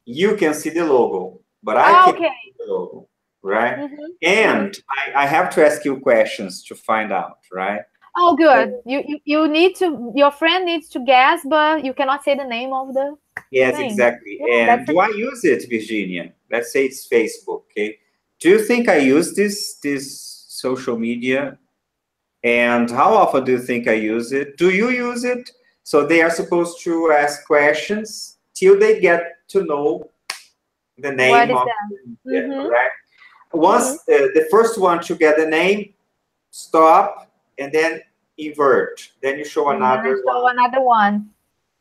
You can see the logo, but I can't see the logo, right? And I have to ask you questions to find out, right? Oh, good. So, you need to, your friend needs to guess, but you cannot say the name of the thing. Exactly. Yeah, and do I use it, Virginia? Let's say it's Facebook, okay? Do you think I use this social media? And how often do you think I use it? Do you use it? So they are supposed to ask questions till they get to know the name of the media, right? Once the first one to get the name, stop, and then invert. Then you show another one.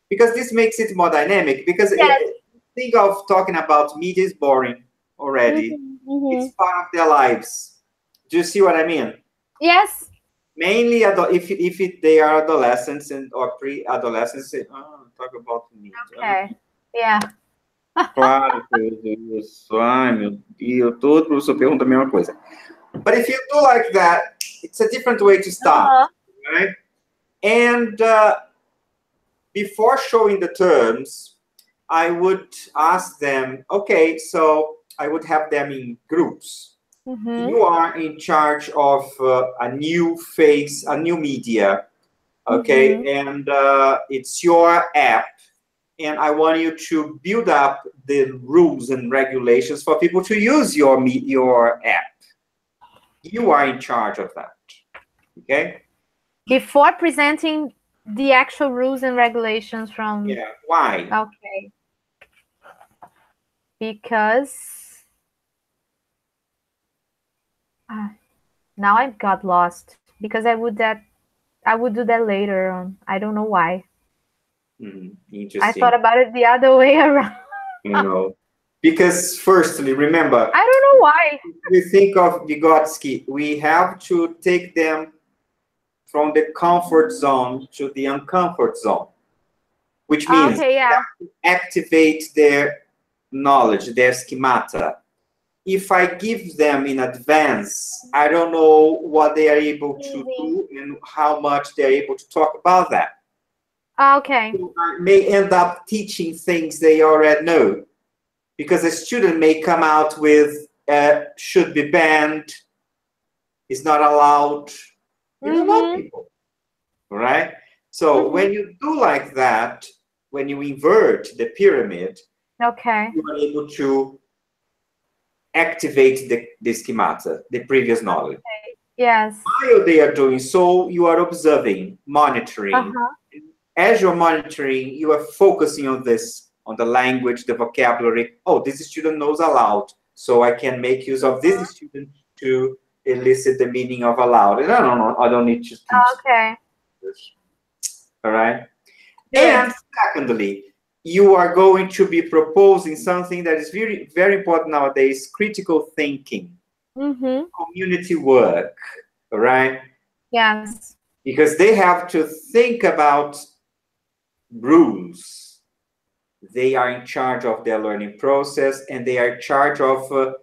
Because this makes it more dynamic. Because think of talking about media is boring already. It's part of their lives. Do you see what I mean? Yes. Mainly if they are adolescents or pre-adolescents, talk about media. Okay. Yeah. Claro que isso. Ai, meu Deus, todo professor pergunta a mesma coisa. But if you do like that, it's a different way to start, right? And before showing the terms, I would ask them, okay, so I would have them in groups. You are in charge of a new face, a new media, okay? And it's your app. And I want you to build up the rules and regulations for people to use your app. You are in charge of that, okay? Before presenting the actual rules and regulations from... Yeah, why? Okay. Because... now I got lost. Because I would do that later on. I don't know why. Interesting. I thought about it the other way around. No. Because firstly, remember... I don't know why. We think of Vygotsky, we have to take them from the comfort zone to the uncomfort zone, which means activate their knowledge, their schemata. If I give them in advance, I don't know what they are able to do and how much they're able to talk about that. Okay. So I may end up teaching things they already know, because a student may come out with should be banned, is not allowed. You don't know people, right? So when you do like that, when you invert the pyramid, you are able to activate the schemata, the previous knowledge. Yes. While they are doing so, you are observing, monitoring. As you're monitoring, you are focusing on this, on the language, the vocabulary. Oh, this student knows aloud, so I can make use of this student to elicit the meaning of aloud. And I don't need to teach. All right. And secondly, you are going to be proposing something that is very, very important nowadays: critical thinking, community work. All right. Yes. Because they have to think about rules. They are in charge of their learning process, and they are in charge of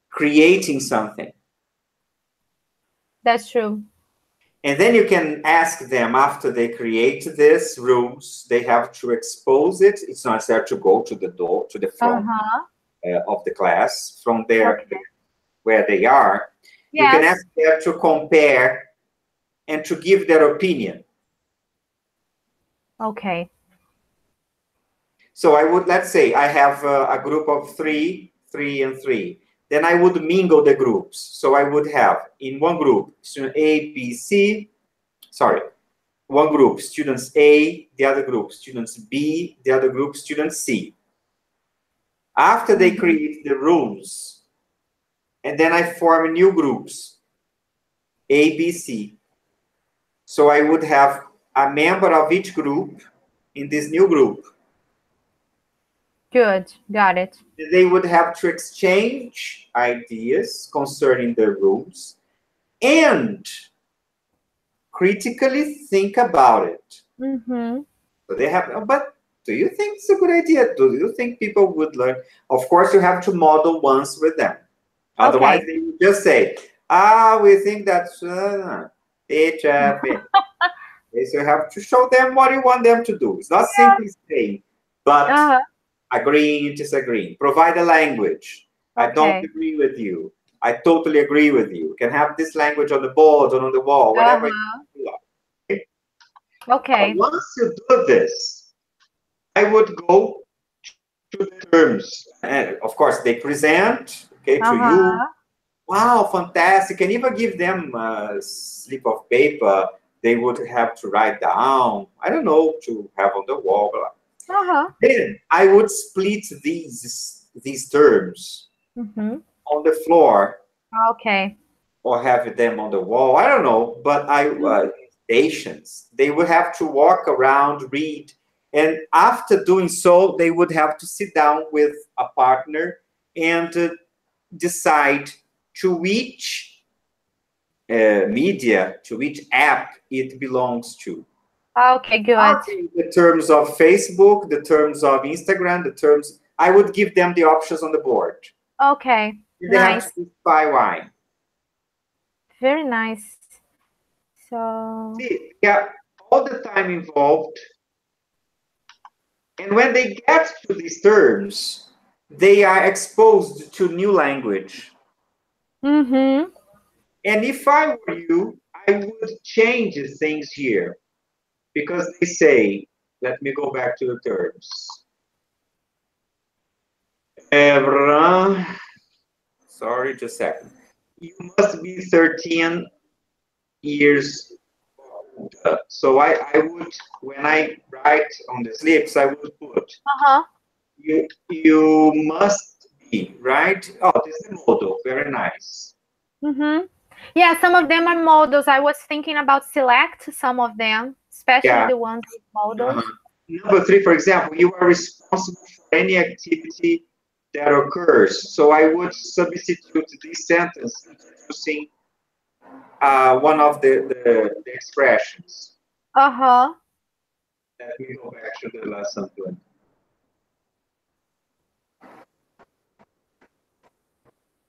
creating something. That's true. And then you can ask them, after they create these rules, they have to expose it. It's not necessary to go to the door, to the front of the class, from there where they are. You can ask them to compare and to give their opinion. Okay. So I would, let's say I have a group of 3, 3, and 3. Then I would mingle the groups. So I would have in one group, student A, B, C. Sorry, one group, students A, the other group, students B, the other group, students C. After they create the rules, and then I form new groups. ABC. So I would have a member of each group in this new group. Good, got it. They would have to exchange ideas concerning their rooms and critically think about it. Mm-hmm. So they have, but do you think it's a good idea? Do you think people would learn? Of course, you have to model once with them. Otherwise, they would just say, we think that's HFA. So you have to show them what you want them to do. It's not simply saying, but agreeing, disagreeing. Provide a language. I don't agree with you. I totally agree with you. You can have this language on the board or on the wall, whatever you like. Okay. Once you do this, I would go to the terms. And of course, they present, to you. Wow, fantastic. And even give them a slip of paper they would have to write down. I don't know, to have on the wall. Then I would split these terms on the floor. Okay. Or have them on the wall. I don't know, but stations. They would have to walk around, read, and after doing so, they would have to sit down with a partner and decide to which media, to which app it belongs to. Okay, good. The terms of Facebook, the terms of Instagram, the terms, I would give them the options on the board. Okay, and they have to specify why. Very nice. So see, all the time involved. And when they get to these terms, they are exposed to new language. Mm-hmm. And if I were you, I would change things here. Because they say, let me go back to the terms. Sorry, just a second. You must be 13 years old. So I would, when I write on the slips, I would put, you must be, right? Oh, this is a model, very nice. Mm-hmm. Yeah, some of them are models. I was thinking about select some of them, especially the ones with models. Number 3, for example, you are responsible for any activity that occurs. So I would substitute this sentence introducing one of the expressions. Let me go back to the lesson plan.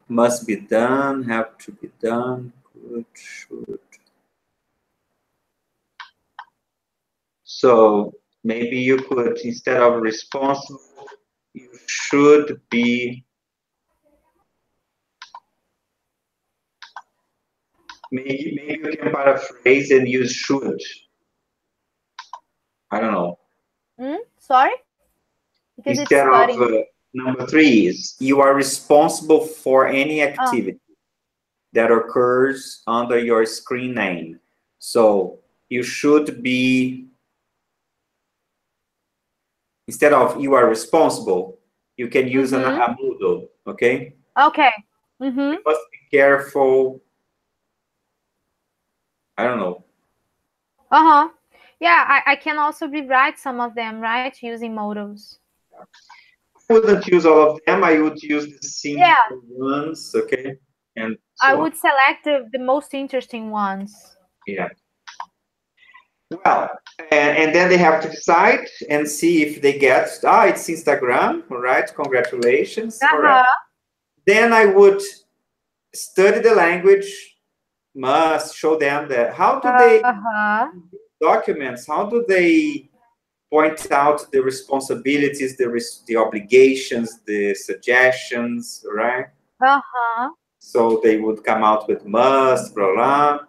Must be done, have to be done, could, should. So maybe you could, instead of responsible, you should be. Maybe you can paraphrase and use should. I don't know. Sorry? Because instead of number 3 is, you are responsible for any activity that occurs under your screen name. So you should be, instead of you are responsible, you can use a modal, okay? Okay. You must be careful. I don't know. Yeah, I can also rewrite some of them, right? Using modals. I wouldn't use all of them. I would use the simple ones, okay? And so I would select the most interesting ones. Yeah. Well, and then they have to decide and see if they get, it's Instagram, all right, congratulations. All right. Then I would study the language, must show them that, how do they documents, how do they point out the responsibilities, the obligations, the suggestions, right? So they would come out with must, blah, blah.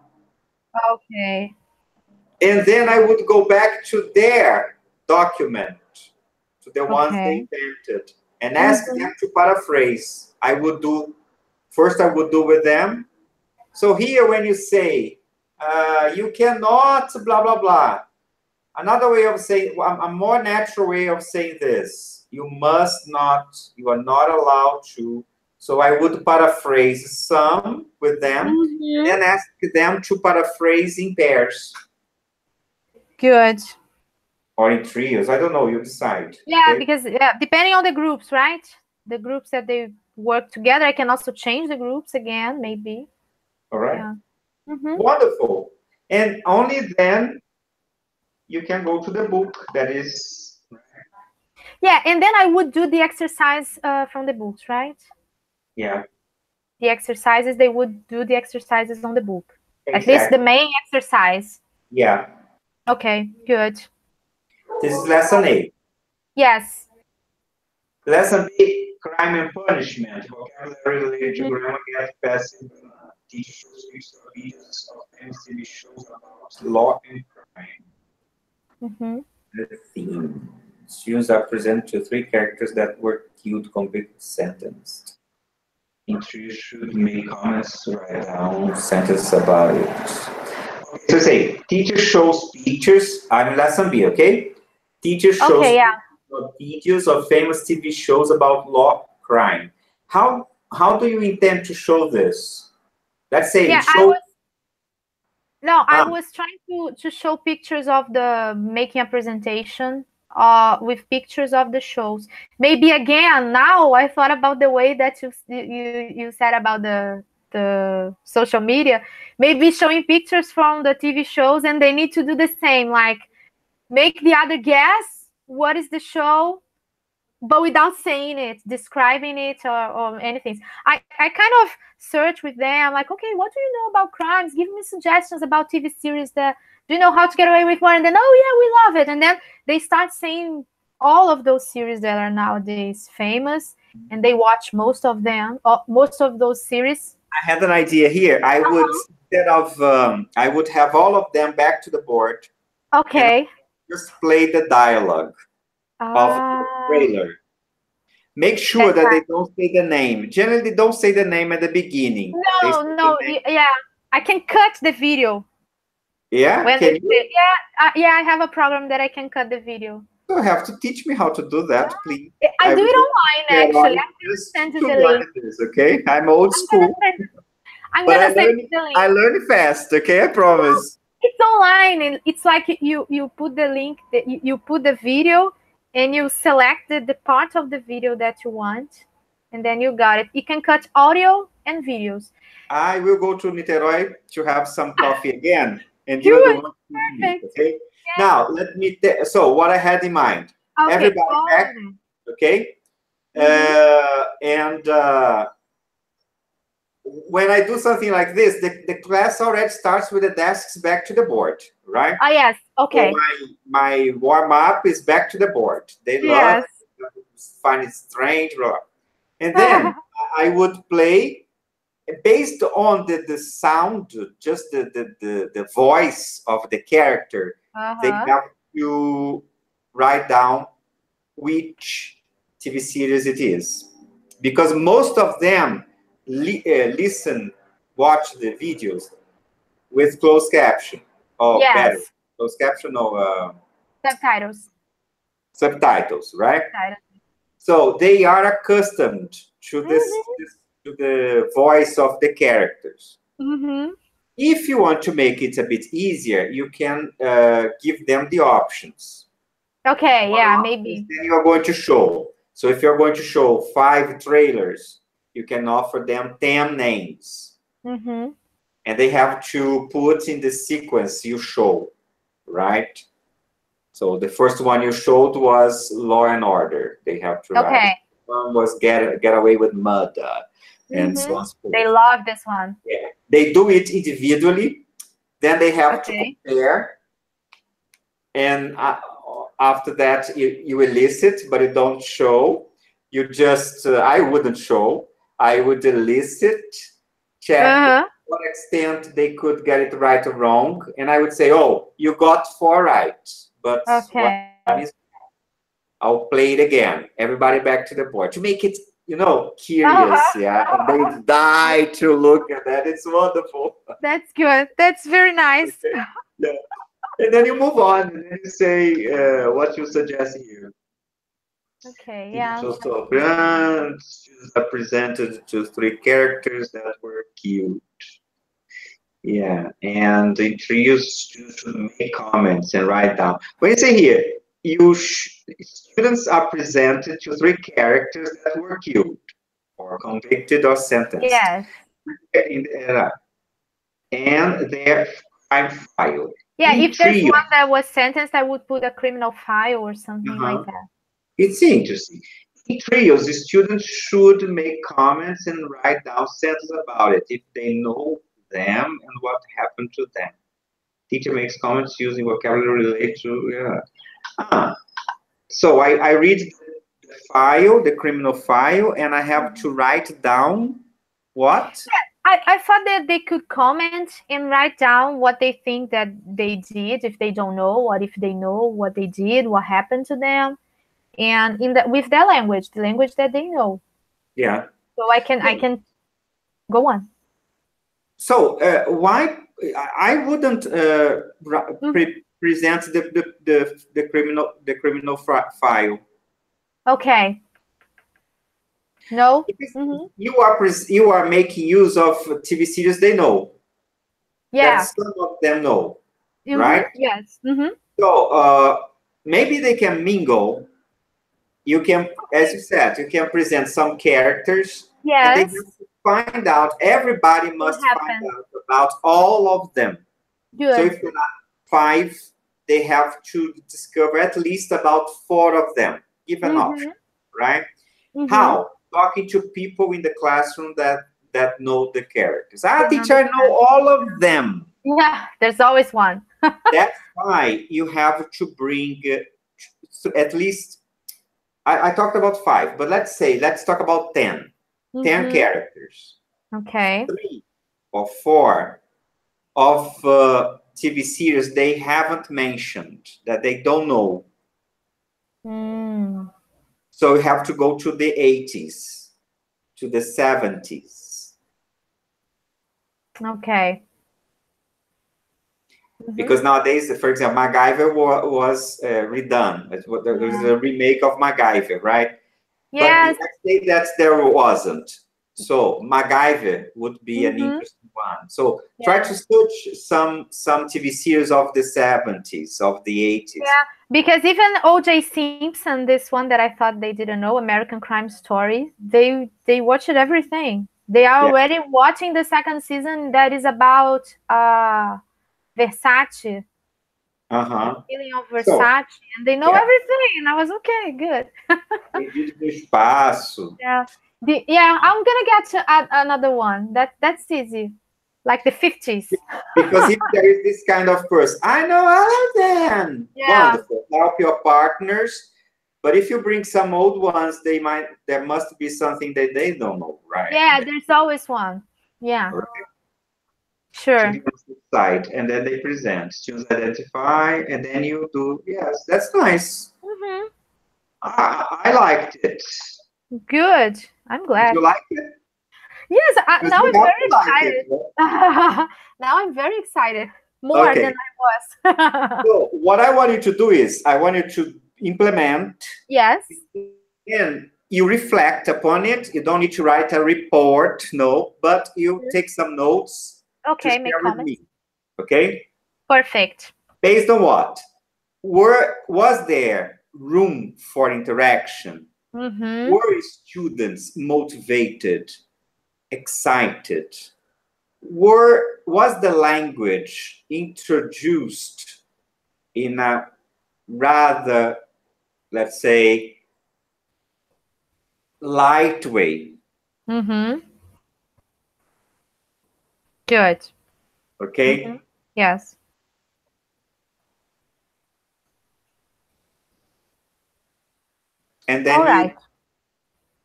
Okay. And then I would go back to their document, to the ones they invented, and ask them to paraphrase. First I would do with them. So here when you say, you cannot blah, blah, blah. Another way of saying, a more natural way of saying this, you are not allowed to. So I would paraphrase some with them, and then ask them to paraphrase in pairs. Good. Or in trios. I don't know. You decide. Yeah, okay? because depending on the groups, right? The groups that they work together, I can also change the groups again, maybe. All right. Yeah. Wonderful. And only then you can go to the book. That is. Yeah, and then I would do the exercise from the books, right? Yeah. The exercises, they would do the exercises on the book. Exactly. At least the main exercise. Yeah. Okay, good. This is lesson 8. Yes. Lesson B, crime and punishment. Vocabulary related to grammar, get passive. Teacher shows pictures of videos of famous TV shows about law and crime. The theme. Students are presented to 3 characters that were killed, convicted, sentenced. Teachers should make comments, write down sentences about it. Okay, so say, teacher shows pictures. I'm in lesson B, okay? Teacher shows videos of famous TV shows about law, crime. How do you intend to show this? Let's say show. I was trying to show pictures of the making a presentation with pictures of the shows. Maybe again, now I thought about the way that you said about the social media. Maybe showing pictures from the TV shows, and they need to do the same, like make the other guess what is the show, but without saying it, describing it or anything. I kind of search with them, like, okay, what do you know about crimes? Give me suggestions about TV series that, do you know How to Get Away with Murder? And then, oh yeah, we love it. And then they start saying all of those series that are nowadays famous, and they watch most of them, most of those series. I had an idea here. I would, instead of, I would have all of them back to the board. Okay. Just play the dialogue of the trailer. Make sure that they don't say the name. Generally, they don't say the name at the beginning. No, yeah. I can cut the video. Yeah? Can you? Yeah, I have a program that I can cut the video. You have to teach me how to do that, please. I do it online, actually. I'm going to send you the link. Okay? I'm old school. I'm going to send you the link. I learn fast, okay? I promise. It's online, and it's like you put the link, you put the video, and you select the part of the video that you want, and then you got it. You can cut audio and videos. I will go to Niterói to have some coffee again, and you're the one to meet, okay? Yeah. Now, let me, so what I had in mind. Okay. Everybody back, okay? When I do something like this, the class already starts with the desks back to the board, right? Oh, yes. Okay. So my warm-up is back to the board. They love it, find it strange. And then I would play, based on the sound, just the voice of the character, they have to write down which TV series it is. Because most of them watch the videos with closed caption. Oh, better. Closed caption or subtitles, right? So they are accustomed to to the voice of the characters. If you want to make it a bit easier, you can give them the options. Okay, maybe. Then you are going to show. So if you're going to show 5 trailers, you can offer them 10 names. And they have to put in the sequence you show, right? So the first one you showed was Law and Order. They have to write. One was Get Away with Murder. And so on. They love this one. Yeah. They do it individually. Then they have to compare. And after that, you elicit, but you don't show. You just, I wouldn't show. I would elicit, check to what extent they could get it right or wrong. And I would say, oh, you got 4 right. But I'll play it again. Everybody back to the board. To make it, you know, curious. And they die to look at that. It's wonderful. That's good. That's very nice. And then you move on and then you say what you suggest here. Okay, yeah. So students are presented to 3 characters that were killed. Yeah, and the trios should make comments and write down. When you say here, students are presented to 3 characters that were killed, or convicted, or sentenced. Yes. And their crime file. Yeah, if there's one that was sentenced, I would put a criminal file or something like that. It's interesting. In trios, the students should make comments and write down sentences about it if they know them and what happened to them. Teacher makes comments using vocabulary related to. So I read the file, the criminal file, and I have to write down what? Yeah, I thought that they could comment and write down what they think that they did, if they don't know, or if they know what they did, what happened to them, and with their language, the language that they know. Yeah. So I can go on. So why I wouldn't present the criminal file? Okay. No. You are making use of TV series they know. Yeah. That some of them know, right? Yes. So maybe they can mingle. You can, as you said, you can present some characters. Yes. And they have to find out. Everybody must find out about all of them. Good. So if there are 5, they have to discover at least about 4 of them. Give an option, right? How? Talking to people in the classroom that know the characters. Teacher, I know all of them. Yeah, there's always one. That's why you have to bring at least, I talked about 5, but let's talk about 10. 10 characters. Okay. 3 or 4 of TV series they haven't mentioned, that they don't know. So you have to go to the 80s, to the 70s. Okay. Because nowadays, for example, MacGyver was redone. There was a remake of MacGyver, right? Yes. But let's say that there wasn't. So MacGyver would be an interesting one. So try to search some TV series of the 70s, of the 80s. Yeah, because even O.J. Simpson, this one that I thought they didn't know, American Crime Story, they watched everything. They are already watching the 2nd season that is about Versace. Killing of Versace, and they know everything. And I was okay, good. Yeah, I'm gonna get to add another one. That's easy, like the 50s. Because if there is this kind of person, I know all of them. Yeah. Wonderful. Help your partners. But if you bring some old ones, there must be something that they don't know, right? Yeah, there's always one. Yeah. Right. Sure. Side, and then they present. Students identify, and then you do. Yes, that's nice. I liked it. Good. I'm glad. You like it? Yes. Now I'm very excited. Now I'm very excited. More than I was. So what I want you to do is, I want you to implement. Yes. And you reflect upon it. You don't need to write a report, no, but you take some notes. Okay, make comments. Okay? Perfect. Based on what? Was there room for interaction? Were students motivated, excited? Was the language introduced in a rather, let's say, light way? Good. Okay? Yes. And then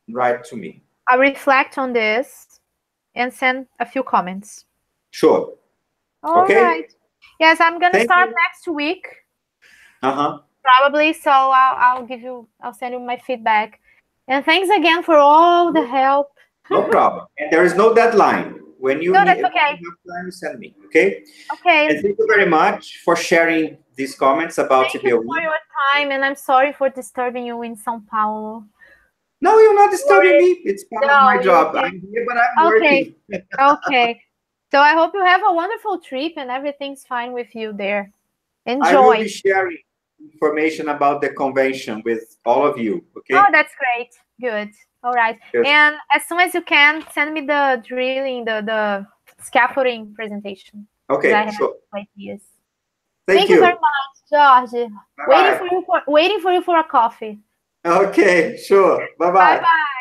you write to me. I'll reflect on this and send a few comments. Sure. All right. Yes, I'm gonna start next week. Probably. So I'll send you my feedback. And thanks again for all the help. No problem. And there is no deadline. when you no, need, that's okay. when you have time, send me. Okay. Okay. And thank you very much for sharing these comments about Thank TBOE. you for your time, and I'm sorry for disturbing you in São Paulo. No, you're not disturbing me. It's part of my job. Okay. I'm here, but I'm working. Okay. So I hope you have a wonderful trip and everything's fine with you there. Enjoy. I will be sharing information about the convention with all of you. Okay. Oh, that's great. Good. All right. Yes. And as soon as you can, send me the drilling, the scaffolding presentation. Okay, sure. Ideas. Thank you very much, Jorge. Bye-bye. Waiting for you for a coffee. Okay, sure. Bye-bye. Bye-bye.